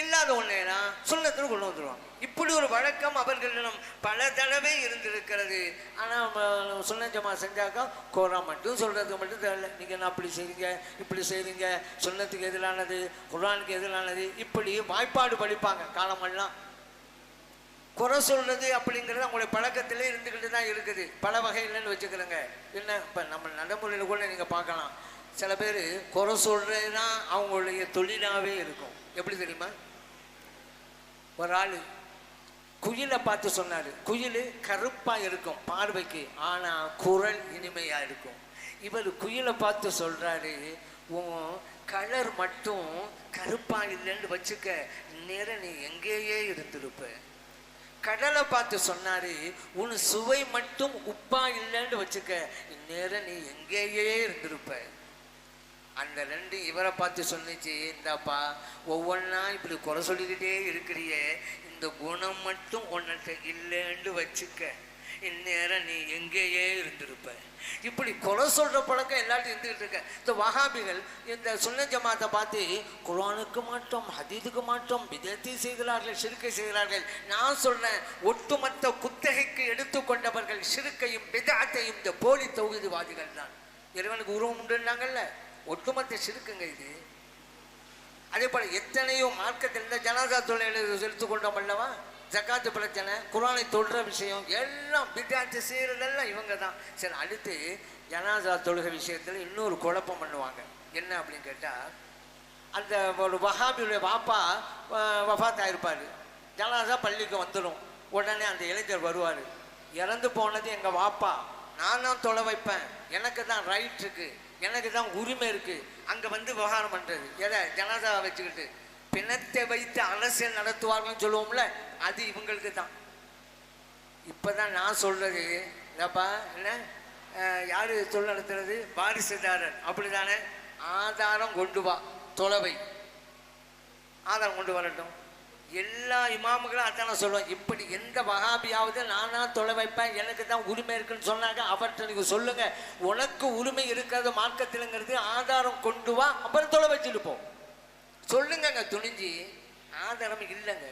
இல்லாத ஒன்னேனா சுன்னத்தில் கொண்டு வந்துடுவாங்க. இப்படி ஒரு வழக்கம் அவர்களிடம் பல தடவை இருந்திருக்கிறது. ஆனால் சுன்ன ஜமாத் செஞ்சாக்கா கோரா மட்டும் சொல்றதுக்கு மட்டும் தெரியல. நீங்கள் என்ன அப்படி செய்றீங்க, இப்படி செய்றீங்க, சுன்னத்துக்கு எதிரானது, குர்ஆனுக்கு எதிரானது, இப்படி வாய்ப்பாடு படிப்பாங்க. காலமெல்லாம் குறை சொல்றது அப்படிங்கிறது அவங்களுடைய பழக்கத்திலே இருந்துக்கிட்டு தான் இருக்குது. பல வகையிலன்னு வச்சுக்கிறேங்க. என்ன இப்போ நம்ம நடைமுறையில் கூட நீங்கள் பார்க்கலாம். சில பேர் குறை சொல்றது தான் அவங்களுடைய தொழிலாகவே இருக்கும். எப்படி தெரியுமா? ஒரு ஆள் குயிலை பார்த்து சொன்னார். குயில் கருப்பாக இருக்கும் பார்வைக்கு, ஆனால் குரல் இனிமையாக இருக்கும். இவர் குயிலை பார்த்து சொல்கிறாரு, உன் கலர் மட்டும் கருப்பாக இல்லைன்னு வச்சுக்க, நேரம் நீ எங்கேயே இருந்திருப்ப. கடலை பார்த்து சொன்னாரு, உன் சுவை மட்டும் உப்பா இல்லைன்னு வச்சுக்க, இந்நேரம் நீ எங்கேயே இருந்திருப்ப. அந்த ரெண்டு இவரை பார்த்து சொன்னிச்சு, இந்தாப்பா ஒவ்வொன்றா இப்படி குறை சொல்லிக்கிட்டே இருக்கிறியே, இந்த குணம் மட்டும் உன்னிட்ட இல்லைன்னு வச்சுக்க, இந்நேரம் நீ எங்கேயே இருந்திருப்ப. இப்படி குறை சொல்ற பழக்கம் எல்லாத்தையும் இருந்துகிட்டு இருக்க. இந்த வஹாபிகள் இந்த சுன்ன ஜமாத்தை பார்த்து குர்ஆனுக்கு மாற்றம், ஹதீதுக்கு மாற்றம், பிதத்தை செய்கிறார்கள், ஷிர்கை செய்கிறார்கள். நான் சொல்றேன், ஒட்டுமொத்த குத்தகைக்கு எடுத்துக்கொண்டவர்கள் ஷிர்கையும் பிதத்தையும் இந்த போலி தௌஹீத்வாதிகள் தான். இறைவனுக்கு உருவம் உண்டுன்னாங்கல்ல, ஒட்டுமொத்த ஷிர்க்குங்க இது. அதே போல எத்தனையோ மார்க்கத்தில் இந்த ஜனாசா தொழிலை செலுத்து கொண்டோம் அல்லவா, ஜக்காத்து பிரச்சனை, குர்ஆனை தொழுற விஷயம் எல்லாம் பித்அத் செய்கிறதெல்லாம் இவங்க தான். சரி, அடுத்து ஜனாசா தொழுகை விஷயத்தில் இன்னொரு குழப்பம் பண்ணுவாங்க. என்ன அப்படின்னு கேட்டால், அந்த ஒரு வஹாபியுடைய வாப்பா வஃபாத் ஆகிருப்பார். ஜனாசா பள்ளிக்கு வந்துடும். உடனே அந்த இளைஞர் வருவார், இறந்து போனது எங்கள் வாப்பா, நான் தான் தொலை வைப்பேன், எனக்கு தான் ரைட் இருக்குது, எனக்கு தான் உரிமை இருக்குது. அங்கே வந்து விவகாரம் பண்ணுறது எதை? ஜனாசாவை வச்சுக்கிட்டு பிணத்தை வைத்து அரசியல் நடத்துவார்கள்னு சொல்லுவோம்ல, அது இவங்களுக்கு தான். இப்போதான் நான் சொல்றது, என்னப்பா என்ன யார் தொழில் நடத்துறது? வாரிசுதாரர், அப்படி தானே? ஆதாரம் கொண்டு வா, தொலைவை ஆதாரம் கொண்டு வரட்டும். எல்லா இமாமுகளும் அதான சொல்லுவோம். இப்படி எந்த வஹாபியாவது நானா தொலை வைப்பேன், எனக்கு தான் உரிமை இருக்குன்னு சொன்னாங்க, அவர்கிட்ட நீங்கள் சொல்லுங்க, உனக்கு உரிமை இருக்கிறது மார்க்கத்தில்ங்கிறது ஆதாரம் கொண்டு வா, அப்புறம் தொலை வச்சுட்டு போ. சொல்லுங்க துணிஞ்சு. ஆதாரம் இல்லைங்க,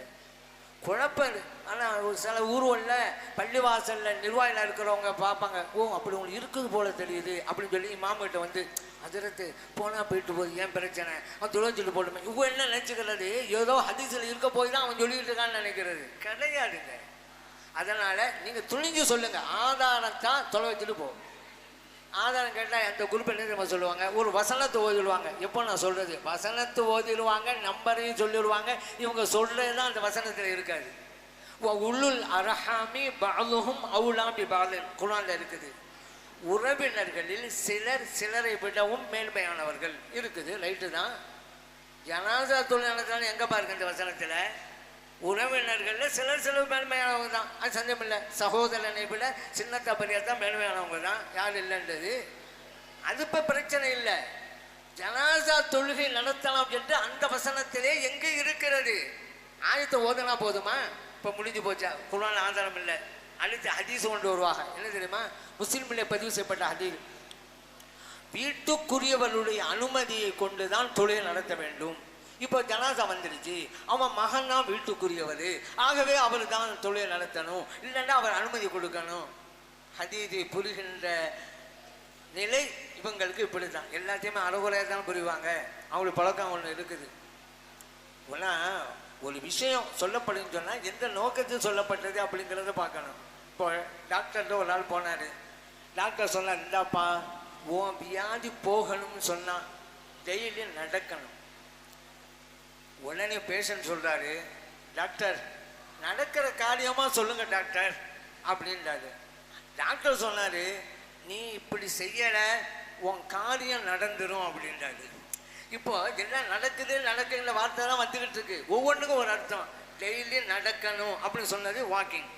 குழப்பம். ஆனால் சில ஊர்வலில் பள்ளிவாசலில் நிர்வாகியில் இருக்கிறவங்க பார்ப்பாங்க, ஓ அப்படி உங்களுக்கு இருக்குது போல தெரியுது அப்படின்னு சொல்லி இமாம்கிட்ட வந்து, அதிரத்து போனால் போயிட்டு போகுது, ஏன் பிரச்சனை, அவன் தொலைச்சிட்டு போடுமே. இவங்க என்ன நினச்சிக்கிறது, ஏதோ ஹதீஸில் இருக்க போய் தான் அவன் சொல்லிக்கிட்டு இருக்கான்னு நினைக்கிறது கிடையாதுங்க. அதனால் நீங்கள் துணிஞ்சு சொல்லுங்கள், ஆதாரத்தான் தொலை வச்சுட்டு போ. ஆதாரம் கேட்டால் அந்த குரூப் என்ன நம்ம சொல்லுவாங்க, ஒரு வசனத்தை ஓதிடுவாங்க. எப்போ நான் சொல்கிறது, வசனத்தை ஓதிடுவாங்க, நம்பரையும் சொல்லிடுவாங்க. இவங்க சொல்கிறது தான் அந்த வசனத்தில் இருக்காது. உள்ளுல் அரஹாமி பஅதுஹும் அவுலா பி பஅதின் குர்ஆனில் இருக்குது. உறவினர்களில் சிலர் சிலரை விடவும் மேன்மையானவர்கள் இருக்குது. ரைட்டு தான். ஜனாசா தொழிலாளர்கள் எங்கே பாருங்க இந்த வசனத்தில், உறவினர்களில் சிலர் சிலர் மேன்மையானவங்க தான், அது சந்தேகம் இல்லை. சகோதரனை விட சின்னத்தா பெரியத்தான் மேன்மையானவங்க தான், யார் இல்லைன்றது அது இப்போ பிரச்சனை இல்லை. ஜனாசா தொழுகை நடத்தலாம் என்று அந்த வசனத்திலே எங்கே இருக்கிறது? ஆயத்தை ஓதனா போதுமா? இப்போ முடிஞ்சு போச்சா? குர்ஆன் ஆதாரம் இல்லை. அடுத்து ஹதீஸ் கொண்டு வருவாங்க. என்ன தெரியுமா? முஸ்லிமிலே பதிவு செய்யப்பட்ட ஹதீஸ், வீட்டுக்குரியவர்களுடைய அனுமதியை கொண்டு தான் தொழில் நடத்த வேண்டும். இப்போ ஜனாசா வந்துடுச்சு, அவன் மகன் தான் வீட்டுக்குரியவர், ஆகவே அவர் தான் தொழில் நடத்தணும், இல்லைன்னா அவர் அனுமதி கொடுக்கணும். ஹதீஸை புரிகின்ற நிலை இவங்களுக்கு இப்படி தான். எல்லாத்தையுமே அறகுறையாக தான் புரிவாங்க. அவங்களுக்கு பழக்கம் ஒன்று இருக்குது. ஆனால் ஒரு விஷயம் சொல்லப்படுதுன்னு சொன்னால் எந்த நோக்கத்தில் சொல்லப்பட்டது அப்படிங்கிறத பார்க்கணும். இப்போ டாக்டர்கிட்ட ஒரு நாள் போனார். டாக்டர் சொன்னார், இந்தாப்பா உன் வியாதி போகணும்னு சொன்னால் டெய்லி நடக்கணும். உடனே பேஷண்ட் சொல்கிறாரு, டாக்டர் நடக்கிற காரியமா சொல்லுங்க டாக்டர் அப்படின்றாரு. டாக்டர் சொன்னாரு, நீ இப்படி செய்யல உன் காரியம் நடந்துரும் அப்படின்றாரு. இப்போ எல்லாம் நடக்குது நடக்குதுன்ற வார்த்தை தான் வந்துகிட்டு இருக்கு, ஒவ்வொன்றுக்கும் ஒரு அர்த்தம். டெய்லி நடக்கணும் அப்படின்னு சொன்னது வாக்கிங்.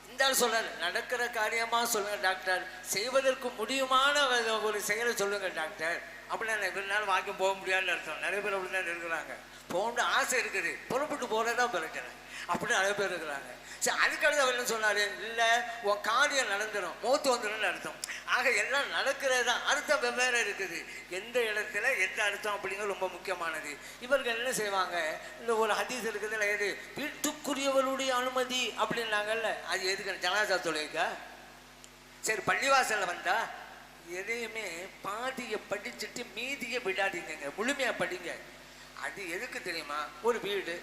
இந்த ஆள் சொல்றாரு, நடக்கிற காரியமா சொல்லுங்க டாக்டர், செய்வதற்கு முடியுமான ஒரு செயலை சொல்லுங்க டாக்டர். அப்படின்னா இவ்வளவு நாள் வாக்கிங் போக முடியாதுன்னு அர்த்தம். நிறைய பேர் அப்படிதான் இருக்கிறாங்க. போகணும்னு ஆசை இருக்குது, புறப்பட்டு போறதான் பிரச்சனை. அப்படி நிறைய பேர் இருக்கிறாங்க. சரி, அதுக்கடுத்து அவர் என்ன சொன்னாரு, இல்லை உன் காரியம் நடந்துடும், மூத்து வந்துடும் அர்த்தம். ஆக எல்லாம் நடக்கிறது தான், அர்த்தம் வெவ்வேறு இருக்குது. எந்த இடத்துல எந்த அர்த்தம் அப்படிங்கிறது ரொம்ப முக்கியமானது. இவர்கள் என்ன செய்வாங்க, இந்த ஒரு ஹதீஸ் இருக்குதுல்ல, எது வீட்டுக்குரியவருடைய அனுமதி அப்படின்னாங்கல்ல, அது எதுக்கு ஜனாசா தொழுகைக்கா? சரி, பள்ளிவாசல்ல வந்தா எதையுமே பாதியை படிச்சுட்டு மீதியை விடாதீங்க, முழுமையா படிங்க. அது எதுக்கு தெரியுமா, ஒரு வீடு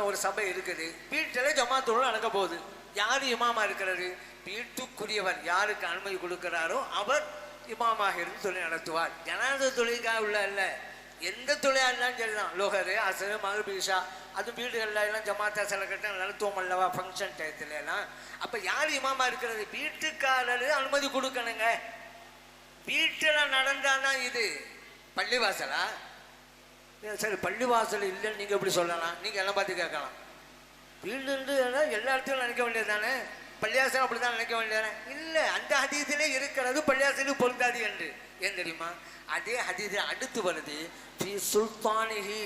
ஒரு சபை இருக்குது, வீட்டில் ஜமாத்தோடு நடக்க போகுது. யார் இமாமா இருக்கிறது, வீட்டுக்குரியவர் யாருக்கு அனுமதி கொடுக்கிறாரோ அவர் இமாமாக இருந்து தொழில் நடத்துவார். ஜனாத தொழிலுக்காக உள்ள இல்லை, எந்த தொழிலாக இருந்தாலும் சரிதான். லோகரு அசரு மகபீஷா அது வீடுகளில் எல்லாம் ஜமாத்தா சில கட்ட நடத்துவோம் அல்லவா, ஃபங்க்ஷன் டயத்துல எல்லாம். அப்போ யார் இமாமா இருக்கிறது, வீட்டுக்காரரு அனுமதி கொடுக்கணுங்க. வீட்டில் நடந்தாதான் இது பள்ளிவாசலா? சரி, பள்ளிவாசல் இல்லைன்னு நீங்கள் எப்படி சொல்லலாம்? நீங்கள் எல்லாம் பார்த்து கேட்கலாம். வீடு எல்லா இடத்துலையும் நினைக்க வேண்டியது தானே, பள்ளிவாசல் அப்படி தான் நினைக்க வேண்டியதானே? இல்லை, அந்த ஹதீஸிலே இருக்கிறது பள்ளிவாசலுக்கு பொருந்தாது என்று. ஏன் தெரியுமா, அதே ஹதீஸில் அடுத்து வருது, ஃபீ சுல்தானிஹி,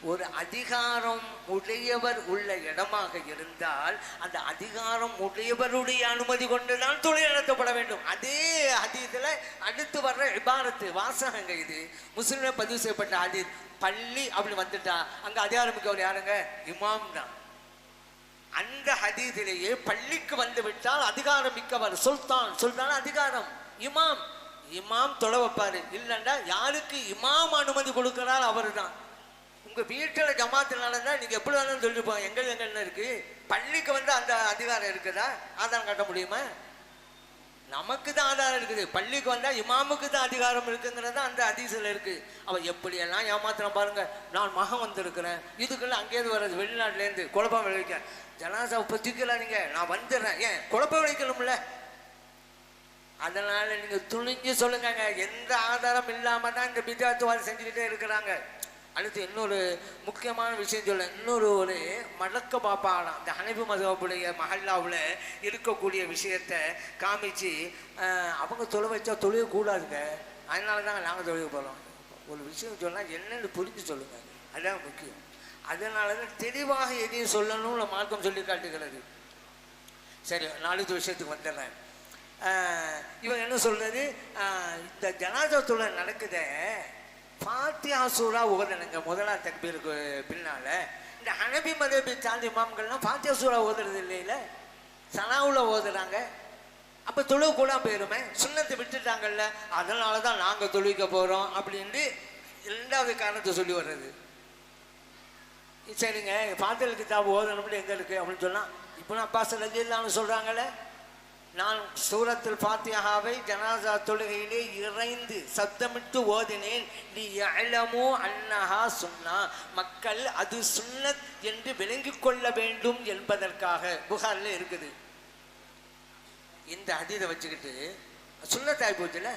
ஒரு அதிகாரம் உடையவர் உள்ள இடமாக இருந்தால் அந்த அதிகாரம் உடையவருடைய அனுமதி கொண்டுதான் தொழில் நடத்தப்பட வேண்டும். அதே ஹதீஸில் அடுத்து வர்ற இபாரத்து வாசகங்க, இது முஸ்லிம்ல பதிவு செய்யப்பட்ட ஹதீஸ். பள்ளி அப்படி வந்துட்டா அங்க அதிகாரம் மிக்கவர் யாருங்க, இமாம் தான். அந்த ஹதீஸிலேயே பள்ளிக்கு வந்து விட்டால் அதிகாரம் மிக்கவர் சுல்தான். சுல்தான் அதிகாரம், இமாம். இமாம் தொலை வைப்பாரு. இல்லைண்டா யாருக்கு இமாம் அனுமதி கொடுக்கிறார் அவர் தான். உங்க வீட்டில் ஜமாத்தில் நடந்தா நீங்க எப்படி வேணாலும் சொல்லிருப்போம், எங்க என்ன இருக்கு, பள்ளிக்கு வந்து அந்த அதிகாரம் இருக்குதா? ஆதாரம் காட்ட முடியுமா? நமக்கு தான் ஆதாரம் இருக்குது, பள்ளிக்கு வந்தா இமாமுக்கு தான் அதிகாரம் இருக்குங்கிறது அந்த ஹதீஸ்ல இருக்கு. அவன் எப்படியெல்லாம் ஏமாத்திரம் பாருங்க. நான் மகன் வந்திருக்கிறேன், இதுக்குள்ள அங்கேயிருந்து வர்றது வெளிநாட்டுலேருந்து குழப்பம் விளைவிக்க, ஜனாசா பத்திக்கலாம் நீங்க, நான் வந்துடுறேன், ஏன் குழப்பம் விளைக்கணும்ல? அதனால நீங்க துணிஞ்சு சொல்லுங்க, எந்த ஆதாரம் இல்லாம தான் இந்த பிதாத்துவாதி செஞ்சுக்கிட்டே இருக்கிறாங்க. அடுத்து இன்னொரு முக்கியமான விஷயம் சொல்ல, இன்னொரு ஒரு மடக்க பாப்பாலாம் இந்த ஹனபி மதஹபுடைய மஹல்லாவில் இருக்கக்கூடிய விஷயத்தை காமிச்சு அவங்க தொலை வச்சா தொழில்கூடாதுங்க. அதனால தாங்க நாங்கள் தொழில் போகிறோம். ஒரு விஷயம் சொன்னால் என்னென்னு புரிஞ்சு சொல்லுங்க, அதுதான் முக்கியம். அதனால தான் தெளிவாக எதையும் சொல்லணும்னு மார்க்கம் சொல்லி காட்டுகிறது. சரி, நாளைக்கு விஷயத்துக்கு வந்துடுறேன். இவங்க என்ன சொல்றது, இந்த ஜனாசா தொழில் நடக்குத ஃபாத்திஹா சூரா ஓதணுங்க முதலாம் தக்பீருக்கு பின்னால. இந்த ஹனபி மதபி சார்ந்த இமாம்கள்லாம் ஃபாத்திஹா சூரா ஓதுறது இல்லையில, சனாவுல ஓதுறாங்க. அப்போ தொழுவு கூட போயிருமே, சுண்ணத்தை விட்டுட்டாங்கல்ல, அதனால தான் நாங்கள் தொழுவிக்க போகிறோம் அப்படின்ட்டு இரண்டாவது காரணத்தை சொல்லி வர்றது. சரிங்க, ஃபாத்திஹா கிதாப் ஓதணும்னு எங்கே இருக்குது அப்படின்னு சொன்னால், இப்போ நான் அப்பாஸ் ரலியல்லாஹு சொல்கிறாங்களே, நான் சூரத்துல் ஃபாத்திஹாவை ஜனாசா தொழுகையிலே இறைந்து சப்தமிட்டு ஓதினேன். நீ யஅலமு அன்னஹா சுன்னா, மக்கள் அது சுன்னத் என்று விளங்கிக் கொள்ள வேண்டும் என்பதற்காக. புகாரில் இருக்குது. இந்த ஹதீஸை வச்சுக்கிட்டு சுன்னத்தாய் போச்சுல,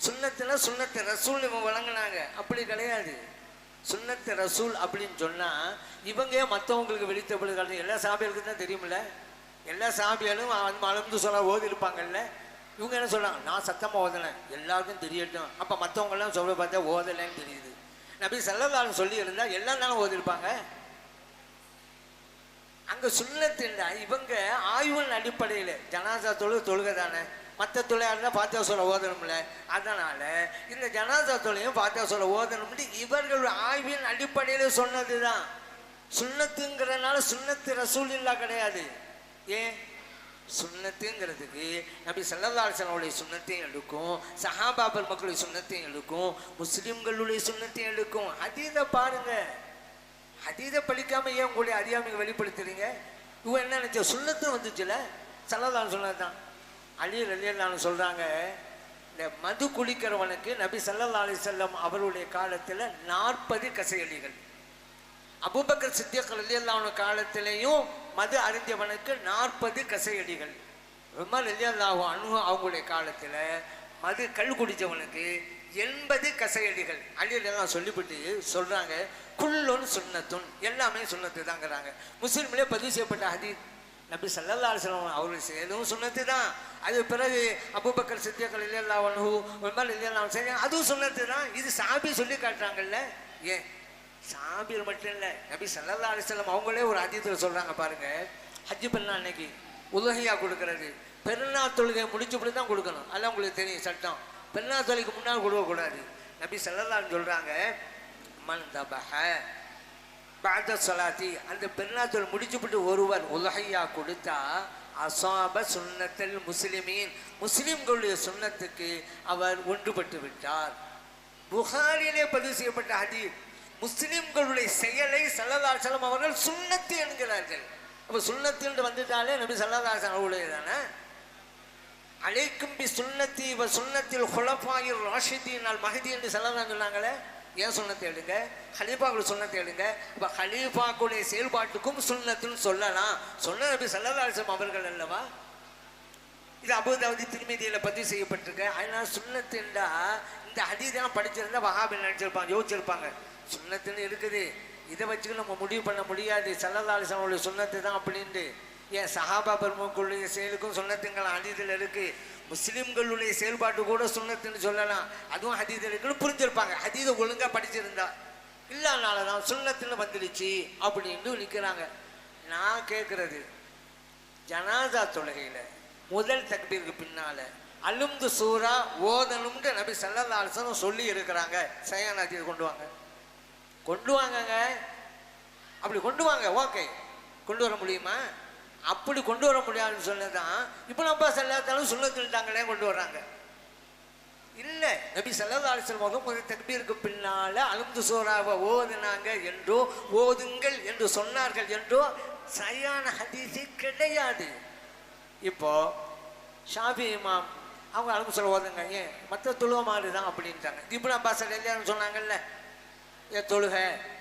சுன்னத்துல சுன்னத்து ரசூல் இவங்க வழங்கினாங்க. அப்படி கிடையாது. சுன்னத்து ரசூல் அப்படின்னு சொன்னா இவங்க மற்றவங்களுக்கு வெளித்தப்படுகிறது எல்லா சாபிகளுக்கும் தான் தெரியுமில்ல. எல்லா சாபியாலும் மலர்ந்து சொல்ல ஓதி இருப்பாங்கல்ல. இவங்க என்ன சொல்றாங்க, நான் சத்தமாக ஓதலை, எல்லாருக்கும் தெரியட்டும். அப்போ மற்றவங்கெல்லாம் சொல்ல பார்த்தா ஓதலைன்னு தெரியுது. நபி ஸல்லல்லாஹு சொல்லி இருந்தா எல்லாம் தானே ஓதிருப்பாங்க. அங்கே சுன்னத்தின் இவங்க ஆய்வின் அடிப்படையில் ஜனாசா தொழுகை தானே, மற்ற தொழிலாக இருந்தால் ஃபாத்திஹா சூரா ஓதணும்ல. அதனால இந்த ஜனாசா தொழிலையும் ஃபாத்திஹா சூரா ஓதணும்னு இவர்கள் ஆய்வின் அடிப்படையில் சொன்னது தான். சுன்னத்துங்கிறதுனால சுன்னத்து ரசூலுல்லாஹ் கிடையாது. ஏன், சுன்னத்துங்கிறதுக்கு நபி ஸல்லல்லாஹு அலைஹி வஸல்லம் சுன்னத்தையும் எடுக்கும், சஹாபாக்கள் மக்களுடைய சுன்னத்தையும் எடுக்கும், முஸ்லிம்களுடைய சுன்னத்தையும் எடுக்கும். ஹதீஸை பாருங்க. ஹதீஸை படிக்காம ஏன் உங்களுடைய அறியாமையை வெளிப்படுத்துறீங்க? இவங்க என்ன நினைச்ச, சுன்னத்து வந்துச்சுல, ஸல்லல்லாஹு அலைஹி வஸல்லம் தான். அலி ரலியல்லாஹு சொல்றாங்க, இந்த மது குடிக்கிறவனுக்கு நபி ஸல்லல்லாஹு அலைஹி வஸல்லம் அவருடைய காலத்தில் 40 கசையடிகள். அபூபக்கர் சித்திக் ரலியல்லாஹு அன்ஹு காலத்திலேயும் மது அருந்தியவனுக்கு 40 கசையடிகள். உமர் ரலியல்லாஹு அன்ஹு அவங்களுடைய காலத்தில் மது கல் குடித்தவனுக்கு 80 கசையடிகள். அலியெல்லாம் சொல்லிவிட்டு சொல்றாங்க, குல்லுன் சுன்னத்துன், எல்லாமே சுன்னத்து தாங்கிறாங்க. முஸ்லிம்களே பதிவு செய்யப்பட்ட ஹதீஸ். நபி ஸல்லல்லாஹு அலைஹி வஸல்லம் அவர்கள் செய்யறதும் சுன்னத்து தான். அது பிறகு அபூபக்கர் சித்திக் ரலியல்லாஹு அன்ஹு, உமர் ரலியல்லாஹு அன்ஹு செய்ய அதுவும் சுன்னத்து தான். இது சஹாபி சொல்லி காட்டுறாங்கல்ல. ஏன் சஹாபிகள் மட்டும் இல்லை, நபி ஸல்லல்லாஹு அலைஹி வஸல்லம் அவங்களே ஒரு ஹதீஸில் சொல்றாங்க பாருங்க. ஹஜ்ஜு பெருநாள் அன்னைக்கு உலகையா கொடுக்கறது, பெருநாள் தொழுகை முடிச்சுப்படி தான் கொடுக்கணும். அதெல்லாம் உங்களுக்கு தெரியும் சட்டம். பெருநாள் தொழுகைக்கு முன்னால் கொடுக்கக்கூடாது. நபி ஸல்லல்லாஹு அலைஹி சொல்றாங்க, மன் தபஹ பஅத ஸலாத்தி, அந்த பெருநாள் தொழுகை முடிச்சுப்பட்டு ஒருவர் உலகையா கொடுத்தா அஸாப சுன்னத்தல் முஸ்லிமீன், முஸ்லிம்களுடைய சுன்னத்துக்கு அவர் ஒன்றுபட்டு விட்டார். புகாரிலே பதிவு செய்யப்பட்ட ஹதீஸ். முஸ்லிம்களுடைய செயலை ஸல்லல்லாஹு அலைஹி வஸல்லம் அவர்கள் சுன்னத்து என்கிறார்கள். அப்ப சுன்னத்து என்று வந்துட்டாலே நபி ஸல்லல்லாஹு அலைஹி வஸல்லம் அவர்களுடைய தானே. அலைக்கும் பி சுன்னத்தி வ சுன்னத்தில் குலஃபாயிர் ராஷிதீன் அல் மஹ்தி என்று ஸல்லல்லாஹு சொன்னாங்களே. ஏன் சுன்னத்தை எடுங்க, ஹலீஃபாக்கள் சுன்னத்தை எடுங்க. அப்ப ஹலீஃபாக்களுடைய செயல்பாட்டுக்கும் சுன்னத்துன்னு சொல்லலாம். சொன்ன நபி ஸல்லல்லாஹு அலைஹி வஸல்லம் அவர்கள் அல்லவா. இது அபூ தாவூத் திர்மிதியில பதிவு செய்யப்பட்டிருக்கு. அதனால சுன்னத்து என்றா இந்த ஹதீஸெல்லாம் படிச்சிருந்தா வஹாபிகள் நினைச்சிருப்பாங்க, யோசிச்சிருப்பாங்க சுன்னத்துன்னு இருக்குது, இதை வச்சுக்க நம்ம முடிவு பண்ண முடியாது, ஸல்லல்லாஹு அலைஹி வஸல்லம் சுன்னத்து தான் அப்படின்ட்டு. ஏன் சஹாபா பெருமக்களுடைய செயலுக்கும் சுன்னத்துங்கள் ஹதீஸில் இருக்கு. முஸ்லிம்களுடைய செயல்பாட்டு கூட சுன்னத்துன்னு சொல்லலாம், அதுவும் ஹதீஸில் இருக்குன்னு புரிஞ்சிருப்பாங்க. ஹதீஸை ஒழுங்கா படிச்சிருந்தா. இல்லனால தான் சுன்னத்துன்னு வந்துடுச்சு அப்படின்னு நிற்கிறாங்க. நான் கேட்கறது, ஜனாசா தொழுகையில முதல் தக்பீருக்கு பின்னால அலும்து சூரா ஓதனும்னு நபி ஸல்லல்லாஹு அலைஹி வஸல்லம் சொல்லி இருக்கிறாங்க. சையான் ஹதீஸ் கொண்டு வாங்க, கொண்டு வாங்கங்க. அப்படி கொண்டு வாங்க, ஓகே, கொண்டு வர முடியுமா? அப்படி கொண்டு வர முடியாதுன்னு சொன்னதான் இப்போ நம்ம ஸல்லல்லாஹு சுன்னத்துட்டாங்களே கொண்டு வர்றாங்க. இல்லை, நபி ஸல்லல்லாஹு அலைஹி வஸல்லம் முதல் தக்பீருக்கு பின்னால அலும்து சூராவை ஓதுனாங்க என்றோ ஓதுங்கள் என்று சொன்னார்கள் என்றோ சையான ஹதீஸே கிடையாது. இப்போ ஷாஃபி இமாம் அவங்க அலும்து சூரா ஓதுங்க, ஏன் மற்ற தொழுவ மாதிரி தான் அப்படின்ட்டாங்க. இப்னு அப்பாஸ் ரலியல்லாஹு சொன்னாங்கல்ல, ஏன் தொழுக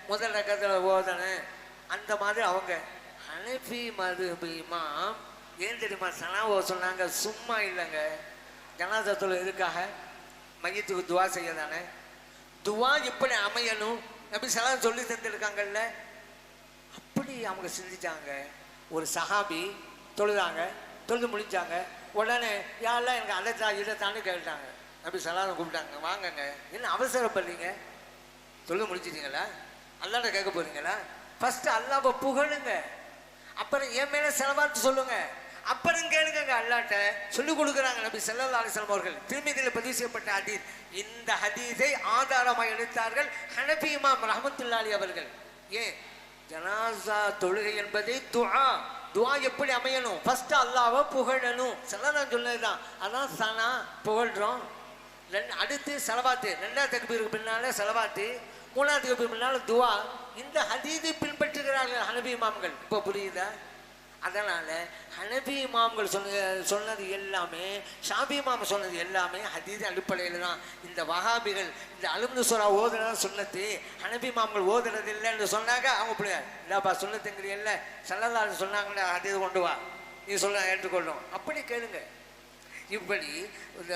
முதல் ரக்கத்தில் ஓதனு, அந்த மாதிரி அவங்க. ஹனஃபி மதுஹப் இமாம் ஏன் தெரியுமா சனாவோ சொன்னாங்க? சும்மா இல்லைங்க, ஜனாசா தொழுகை எதுக்காக? மையத்துக்கு துவா செய்ய தானே. துவா எப்படி அமையணும் நபி ஸல்லல்லாஹு சொல்லி தந்துருக்காங்கல்ல, அப்படி அவங்க சிந்திச்சாங்க. ஒரு சஹாபி தொழுதாங்க, தொழுது முடிச்சாங்க, உடனே யாரெல்லாம் எனக்கு அழைத்தா இதைத்தான்னு கேட்டாங்க. நபி ஸல்லல்லாஹு கூப்பிட்டாங்க, வாங்கங்க, என்ன அவசரப்படுறீங்க, தொழுது முடிச்சிட்டீங்களா, அல்லாஹ்ட்ட கேட்க போறீங்களா? ஃபர்ஸ்ட் அல்லாஹ்வை புகழுங்க, அப்புறம் என் மேல செலவாத்து சொல்லுங்க, அப்புறம் கேளுங்க அல்லாஹ்ட்ட. சொல்லி கொடுக்குறாங்க நபி ஸல்லல்லாஹு அலைஹி வஸல்லம் அவர்கள். திருமதியில் பதிவு செய்யப்பட்ட ஹதீஸ். இந்த ஹதீஸை ஆதாரமாக எடுத்தார்கள் ஹனஃபி இமாம் ரஹ்மத்துல்லாஹி அலைஹி அவர்கள். ஏன் ஜனாசா தொழுகை என்பது துஆ. துஆ எப்படி அமையணும்? ஃபர்ஸ்ட் அல்லாஹ்வை புகழணும். ஸல்லல்லாஹு சொன்னதுதான். அதான் சனா புகழ்றோம். அடுத்து ஸலவாத்து, ரெண்டாவது தக்பீருக்கு பின்னால ஸலவாத்து, மூணாவது தக்பீருக்கு பின்னால துஆ. இந்த ஹதீஸை பின்பற்றுகிறார்கள் ஹனஃபி இமாம்கள். இப்போ புரியுதா? அதனால ஹனஃபி இமாம்கள் சொன்னது எல்லாமே, ஷாஃபி இமாம் சொன்னது எல்லாமே ஹதீஸ் அடிப்படையில் தான். இந்த வஹாபிகள் இந்த அலும்து சூரா ஓதுறதா சுன்னத்து, ஹனஃபி இமாம்கள் ஓதுறது இல்லைன்னு சொன்னாங்க. அவங்க புரியாது, இல்லப்பா சுன்னத்துங்கிறீல்ல, ஸல்லல்லாஹு அலைஹி சொன்னாங்களே ஹதீஸ் கொண்டு வா, நீ சொல்ல ஏற்றுக்கொள்ளும், அப்படி கேளுங்க. இப்படி இந்த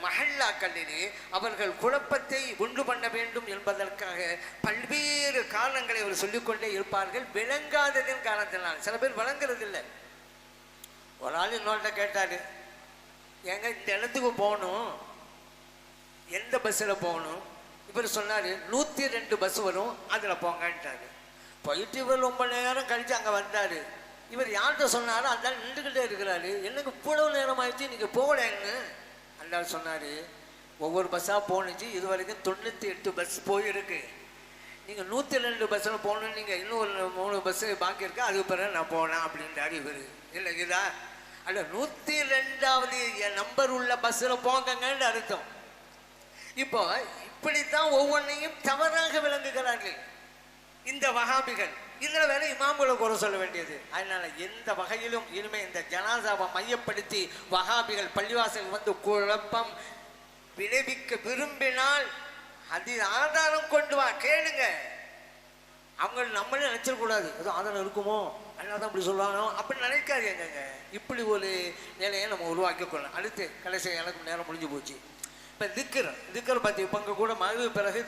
மஹல்லாக்களிலே அவர்கள் குழப்பத்தை உண்டு பண்ண வேண்டும் என்பதற்காக பல்வேறு காரணங்களை அவர் சொல்லிக்கொண்டே இருப்பார்கள். விளங்காததின் காரணத்தினால். சில பேர் விளங்குறது இல்லை. ஒரு ஆள் இன்னொருத்த கேட்டாரு, ஏங்க இந்த இடத்துக்கு போகணும், எந்த பஸ்ஸில் போகணும்? இவர் சொன்னார், 102 பஸ் வரும், அதில் போங்கன்ட்டாரு. போயிட்டு இவர் ரொம்ப நேரம் கழித்து அங்கே வந்தார். இவர் யார்கிட்ட சொன்னாரோ அந்த நின்றுக்கிட்டே இருக்கிறாரு. எனக்கு இவ்வளவு நேரம் ஆயிடுச்சு, நீங்கள் போகலன்னு. அந்த சொன்னார், ஒவ்வொரு பஸ்ஸாக போணுச்சு, இது வரைக்கும் 98 பஸ் போயிருக்கு, நீங்கள் 102 பஸ்ஸில் போகணுன்னு, நீங்கள் இன்னும் ஒரு 3 பஸ்ஸு பாக்கி இருக்கா, அதுக்கு பிறகு நான் போனேன் அப்படின்றாரு இவர். இல்லை இதா அல்ல, 102வது நம்பர் உள்ள பஸ்ஸில் போங்கன்னு அர்த்தம். இப்போ இப்படித்தான் ஒவ்வொன்றையும் தவறாக விளங்குகிறார்கள் இந்த வஹாபிகள். இதில் வேற இமாம்களை குறை சொல்ல வேண்டியது. அதனால எந்த வகையிலும் இனிமே இந்த ஜனாசாவை மையப்படுத்தி வஹாபிகள் பள்ளிவாசல் வந்து குழப்பம் விளைவிக்க விரும்பினால் அது ஆதாரம் கொண்டு வா, கேளுங்க. அவங்க நம்மளே நினச்சிடக்கூடாது, ஏதோ ஆதரவு இருக்குமோ அதனால தான் இப்படி சொல்லுவாங்க அப்படின்னு நினைக்காதீங்க. இப்படி ஒரு நிலையை நம்ம உருவாக்கிக்கொள்ளலாம். அடுத்து கடைசி எனக்கு நேரம் முடிஞ்சு போச்சு. இப்போ திக்கர் பற்றி இப்போ அங்கே கூட மது பிறகு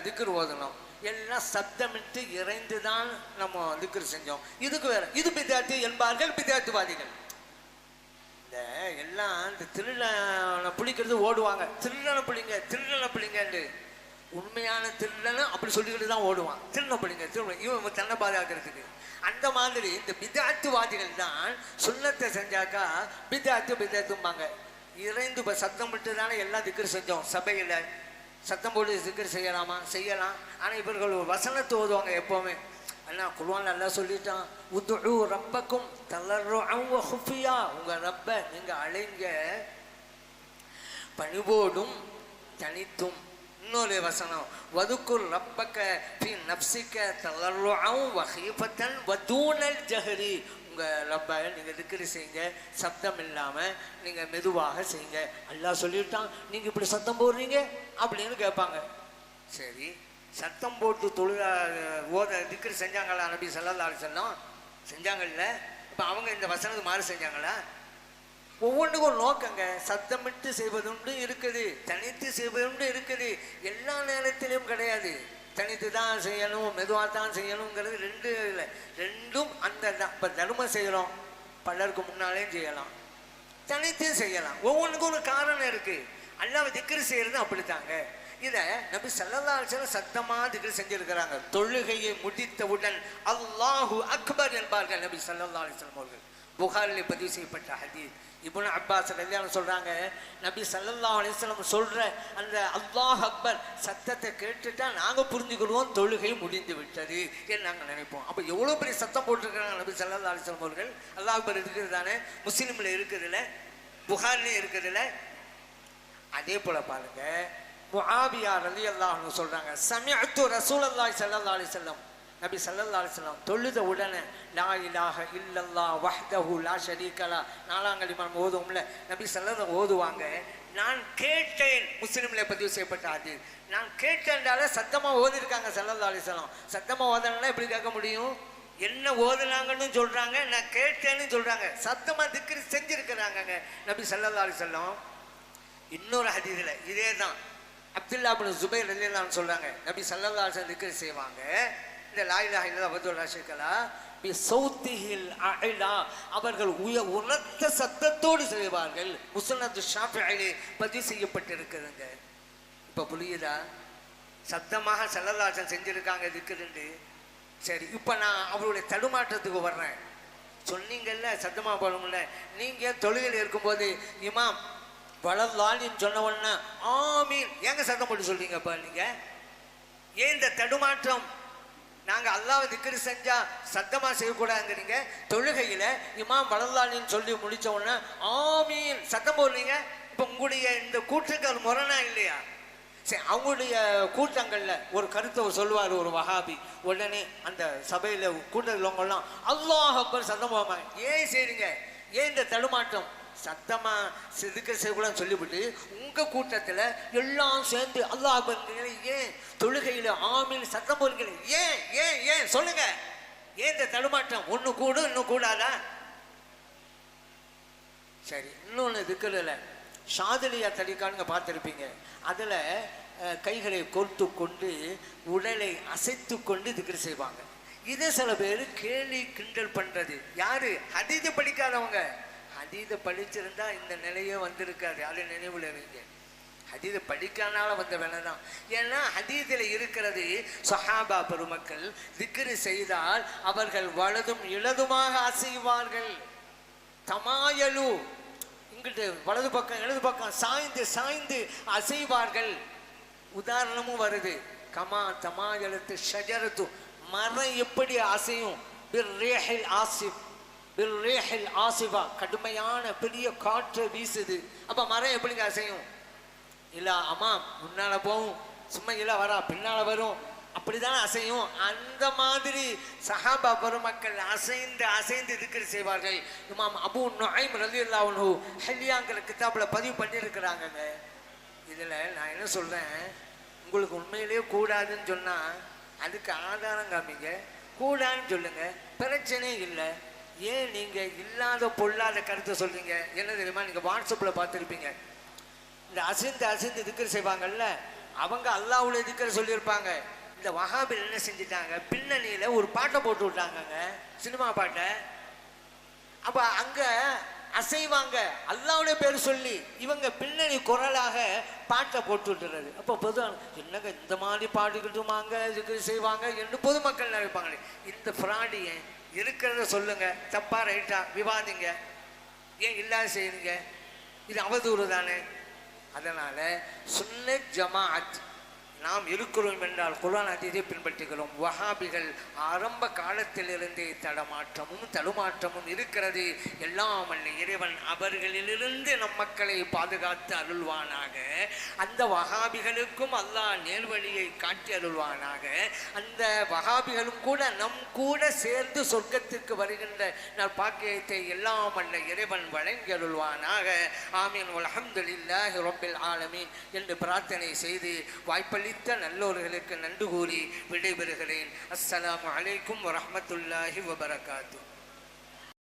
திக்கர் ஓதணும். எல்லாம் சப்தமிட்டு இறைந்து தான் நம்ம திக்கர் செஞ்சோம். இதுக்கு வேற இது பிதாத்து என்பார்கள் பிதாத்துவாதிகள். இந்த எல்லாம் இந்த திருடனை பிடிக்கிறது ஓடுவாங்க, திருடனை பிடிங்கன்னு. உண்மையான திருடனை அப்படி சொல்லிக்கிட்டு தான் ஓடுவான், திருடனை பிடிங்க இவன் தன்னை பாதுகாக்கிறதுக்கு. அந்த மாதிரி இந்த பிதாத்துவாதிகள் தான் சுன்னத்தை செஞ்சாக்கா பிதாத்தும்பாங்க. இறைந்து இப்போ சத்தம் விட்டு தானே எல்லாம் திக்கர் செஞ்சோம். சபையில் சத்தம் போட்டு திக்கர் செய்யலாமா? செய்யலாம். ஆனால் இவர்கள் வசனத்தை ஓதுவாங்க எப்போவுமே. அண்ணா குர்ஆன் நல்லா சொல்லிட்டான், உதுஉ ரப்பக்கும் தலர்ருஅன் வ ஹுஃபியா. உங்கள் ரப்பை நீங்கள் அழைங்க பணிவோடும் தனித்தும். இன்னொரு வசனம், வதுக்குர் ரப்பக்க ஃபி நஃப்ஸிக தலர்ருஅன் வ ஹீஃபத்தன் வ தூனல் ஜஹரி. உங்கள் ரப்பை நீங்கள் திக்ரு செய்யுங்க, சப்தம் இல்லாமல் நீங்கள் மெதுவாக செய்யுங்க. அல்லாஹ் சொல்லிவிட்டான், நீங்கள் இப்படி சத்தம் போடுறீங்க அப்படின்னு கேட்பாங்க. சரி, சத்தம் போட்டு ஓத திக்ரு செஞ்சாங்களா நபி ஸல்லல்லாஹு அலைஹி வஸல்லம்? செஞ்சாங்கல்ல. இப்போ அவங்க இந்த வசனத்துக்கு மாறு செஞ்சாங்களா? ஒவ்வொன்றுக்கும் ஒரு நோக்கங்க. சத்தமிட்டு செய்வதுண்டு இருக்குது, தனித்து செய்வதுண்டு இருக்குது. எல்லா நேரத்திலையும் கிடையாது. தனித்து தான் செய்யணும், மெதுவாக தான் செய்யணுங்கிறது ரெண்டு இல்லை. ரெண்டும் அந்த தான். இப்போ தர்மம் செய்கிறோம், பலருக்கு முன்னாலேயும் செய்யலாம், தனித்தையும் செய்யலாம். ஒவ்வொன்றுக்கும் ஒரு காரணம் இருக்குது. அல்லாஹ்வை திக்ரு செய்கிறது அப்படித்தாங்க. இதை நபி ஸல்லல்லாஹு அலைஹி வஸல்லம் சத்தமாக திக்ர் செஞ்சிருக்கிறாங்க. தொழுகையை முடித்தவுடன் அல்லாஹு அக்பர் என்பார்கள் நபி ஸல்லல்லாஹு அலைஹி வஸல்லம் அவர்கள். புகாரில் பதிவு செய்யப்பட்ட ஹதீஸ். இப்னு அப்பாஸ் ரலியல்லாஹு அன்ஹு சொல்றாங்க, நபி ஸல்லல்லாஹு அலைஹி வஸல்லம் சொல்ற அந்த அல்லாஹ் அக்பர் சத்தத்தை கேட்டுட்டா நாங்கள் புரிஞ்சுக்கிடுவோம் தொழுகை முடிந்து விட்டது என்று நாங்கள் நினைப்போம். அப்போ எவ்வளோ பெரிய சத்தம் போட்டிருக்கிறாங்க நபி ஸல்லல்லாஹு அலைஹி வஸல்லம் அவர்கள். அல்லாஹ் அக்பர் இருக்கிறது தானே, முஸ்லீமில் இருக்கிறதுல, புகாரிலே இருக்கிறதுல. அதே போல பாருங்க, முஆவியா ரலியல்லாஹு அன்ஹு சொல்றாங்க, சமிஅத்து ரசூலுல்லாஹி ஸல்லல்லாஹு அலைஹி வஸல்லம். நபி ஸல்லல்லாஹு அலைஹி வஸல்லம் தொழுத உடனே லா இலாஹ இல்லல்லாஹ் வஹ்தஹு லா ஷரீக லா நாலாங்கலிமா ஓதுவோம்ல, நபி ஸல்லல்லாஹு ஓதுவாங்க. நான் கேட்டேன், முஸ்லிமில் பதிவு செய்யப்பட்ட ஹதீஸ். நான் கேட்டேன்றால சத்தமாக ஓதிருக்காங்க ஸல்லல்லாஹு அலைஹி வஸல்லம். சத்தமாக ஓதனா எப்படி கேட்க முடியும்? என்ன ஓதுனாங்கன்னு சொல்றாங்க, நான் கேட்டேன்னு சொல்றாங்க. சத்தமாக திக்ரு செஞ்சிருக்கிறாங்க நபி ஸல்லல்லாஹு அலைஹி வஸல்லம். இன்னொரு ஹதீஸில் இதே தான் அப்துல்லா இப்னு ஜுபைர் ரலியல்லாஹு அன்ஹு சொல்றாங்க, நபி ஸல்லல்லாஹு அலைஹி வஸல்லம் திக்ர் செய்வாங்க. இந்த லா இலாஹ இல்லல்லாஹ் வஹ்தஹு லா ஷரீக லஹ் பி ஸௌத்திஹில் அஅலா. அவர்கள் உரத்த சத்தத்தோடு செய்வார்கள். முஸ்னது ஷாஃபிஈ பதிவு செய்யப்பட்டிருக்குதுங்க. இப்போ புரியுதா? சத்தமாக ஸல்லல்லாஹு அலைஹி வஸல்லம் செஞ்சிருக்காங்க திக்ருன்னு. சரி, இப்போ நான் அவருடைய தடுமாற்றத்துக்கு வர்றேன். சொன்னீங்கல்ல சத்தமாக போகணும்ல. நீங்கள் தொழுகையில் இருக்கும்போது இமாம் வலல்லாலின்னு சொன்ன உடனே ஆமீன் ஏங்க சத்தம் போட்டு சொல்றீங்கப்பா? நீங்கள் ஏன் இந்த தடுமாற்றம்? நாங்கள் அல்லாஹ்வை திக்ரு செஞ்சா சத்தமாக செய்யக்கூடாதுங்கிறீங்க. தொழுகையில் இமாம் வலல்லாலின்னு சொல்லி முடித்த உடனே ஆமீன் சத்தம் போடுறீங்க. இப்போ உங்களுடைய இந்த கூற்றுக்கு அது முரணா இல்லையா? சரி, அவங்களுடைய கூட்டங்களில் ஒரு கருத்தை சொல்லுவார் ஒரு வஹாபி. உடனே அந்த சபையில் கூட்டத்தில் உள்ளவங்கெல்லாம் அல்லாஹ் அக்பர் சத்தம் போவாங்க. ஏன் செய்றீங்க? ஏன் இந்த தடுமாற்றம்? சத்தமாக திக்ர் செய்யக்கூடாதுன்னு சொல்லிவிட்டு உங்கள் கூட்டத்தில் எல்லாம் சேர்ந்து அல்லாஹ் அக்பர் ஏன் தொழுகையில் ஆமீன் சத்தம் போடுறீங்க? ஏன் ஏன் ஏன் சொல்லுங்க. ஏன் இந்த தடுமாற்றம்? ஒன்று கூடும் இன்னும் கூடாதா? சரி, இன்னொன்று திக்ரில் ஷாதிலியா தரிகான்னு பார்த்துருப்பீங்க. அதில் கைகளை கோர்த்து கொண்டு உடலை அசைத்து கொண்டு திக்ர் செய்வாங்க. இதை சில பேர் கேலி கிண்டல் பண்ணுறது. யாரு? ஹதீஸை படிக்காதவங்க. ஹதீஸை படிச்சிருந்தா இந்த நிலையே வந்திருக்காது. அதை நினைவில் வைங்க. ஹதீஸை படிக்காதனால வந்த வேலை தான். ஏன்னா ஹதீஸில் இருக்கிறது, சஹாபா பெருமக்கள் திக்ரு செய்தால் அவர்கள் வலதும் இடதுமாக அசைவார்கள். தமாயலு, இங்கிட்டு வலது பக்கம் இடது பக்கம் சாய்ந்து சாய்ந்து அசைவார்கள். உதாரணமும் வருது, கமா தமாயலத்து ஷஜரத்து, மரம் எப்படி அசையும்? பிர்ரீஹில் ஆசிப், பிர்ரீஹில் ஆசிபா, கடுமையான பெரிய காற்று வீசுது. அப்போ மரம் எப்படிங்க அசையும்? இல்லை அம்மா முன்னால் போகும், சும்மா இல்லை வரா பின்னால் வரும், அப்படிதான் அசையும். அந்த மாதிரி சஹாபா பெருமக்கள் அசைந்து அசைந்து திக்ர் செய்வார்கள். இமாம் அபூ நுஐம் ரலியல்லாஹு அன்ஹு ஹில்யாங்கிற கிதாபில் பதிவு பண்ணியிருக்கிறாங்கங்க. இதில் நான் என்ன சொல்கிறேன், உங்களுக்கு உண்மையிலேயே கூடாதுன்னு சொன்னால் அதுக்கு ஆதாரம் காமிங்க, கூடான்னு சொல்லுங்க, பிரச்சனையே இல்லை. ஏன் நீங்க இல்லாத பொல்லாத கருத்தை சொல்றீங்க? என்ன தெரியுமா, நீங்க வாட்ஸ்அப்ல பார்த்துருப்பீங்க, இந்த அசிந்து திக்கர் செய்வாங்கல்ல, அவங்க அல்லாஹ்வுடைய திக்கர் சொல்லியிருப்பாங்க. இந்த வஹாபில் என்ன செஞ்சிட்டாங்க, பின்னணியில ஒரு பாட்டை போட்டு விட்டாங்க, சினிமா பாட்டை. அப்ப அங்க அசைவாங்க, அல்லாஹ்வுடைய பேர் சொல்லி இவங்க பின்னணி குரலாக பாட்டை போட்டு விட்டுறது. அப்போ பொது என்னங்க இந்த மாதிரி பாடுக்கிட்டுமாங்க இதுக்கு செய்வாங்க என்று பொதுமக்கள் நினைப்பாங்க. இந்த ஃப்ராடி ஏன் இருக்கிறத சொல்லுங்க, தப்பா ரைட்டா விவாதிங்க, ஏன் இல்லாத செய்யுங்க, இது அவதூறு தானே. அதனால சுன்னத் ஜமாஅத் நாம் இருக்கிறோம் என்றால் குர்ஆன் ஹதீஸை பின்பற்றுகிறோம். வஹாபிகள் ஆரம்ப காலத்திலிருந்தே தடுமாற்றமும் இருக்கிறது. எல்லாம் அல்ல இறைவன் அவர்களிலிருந்து நம் மக்களை பாதுகாத்து அருள்வானாக. அந்த வஹாபிகளுக்கும் அல்லாஹ் நேர்வழியை காட்டி அருள்வானாக. அந்த வஹாபிகளும் கூட நம் கூட சேர்ந்து சொர்க்கத்திற்கு வருகின்ற பாக்கியத்தை எல்லாம் அல்ல இறைவன் வழங்கி அருள்வானாக. ஆமீன். அல்ஹம்துலில்லாஹி ரப்பில் ஆலமீன் என்று பிரார்த்தனை செய்து வாய்ப்பளி நல்லோர்களுக்கு நன்றி கூறி விடைபெறுகிறேன். அஸ்ஸலாமு அலைக்கும் வரஹ்மத்துல்லாஹி வபரகாத்துஹு.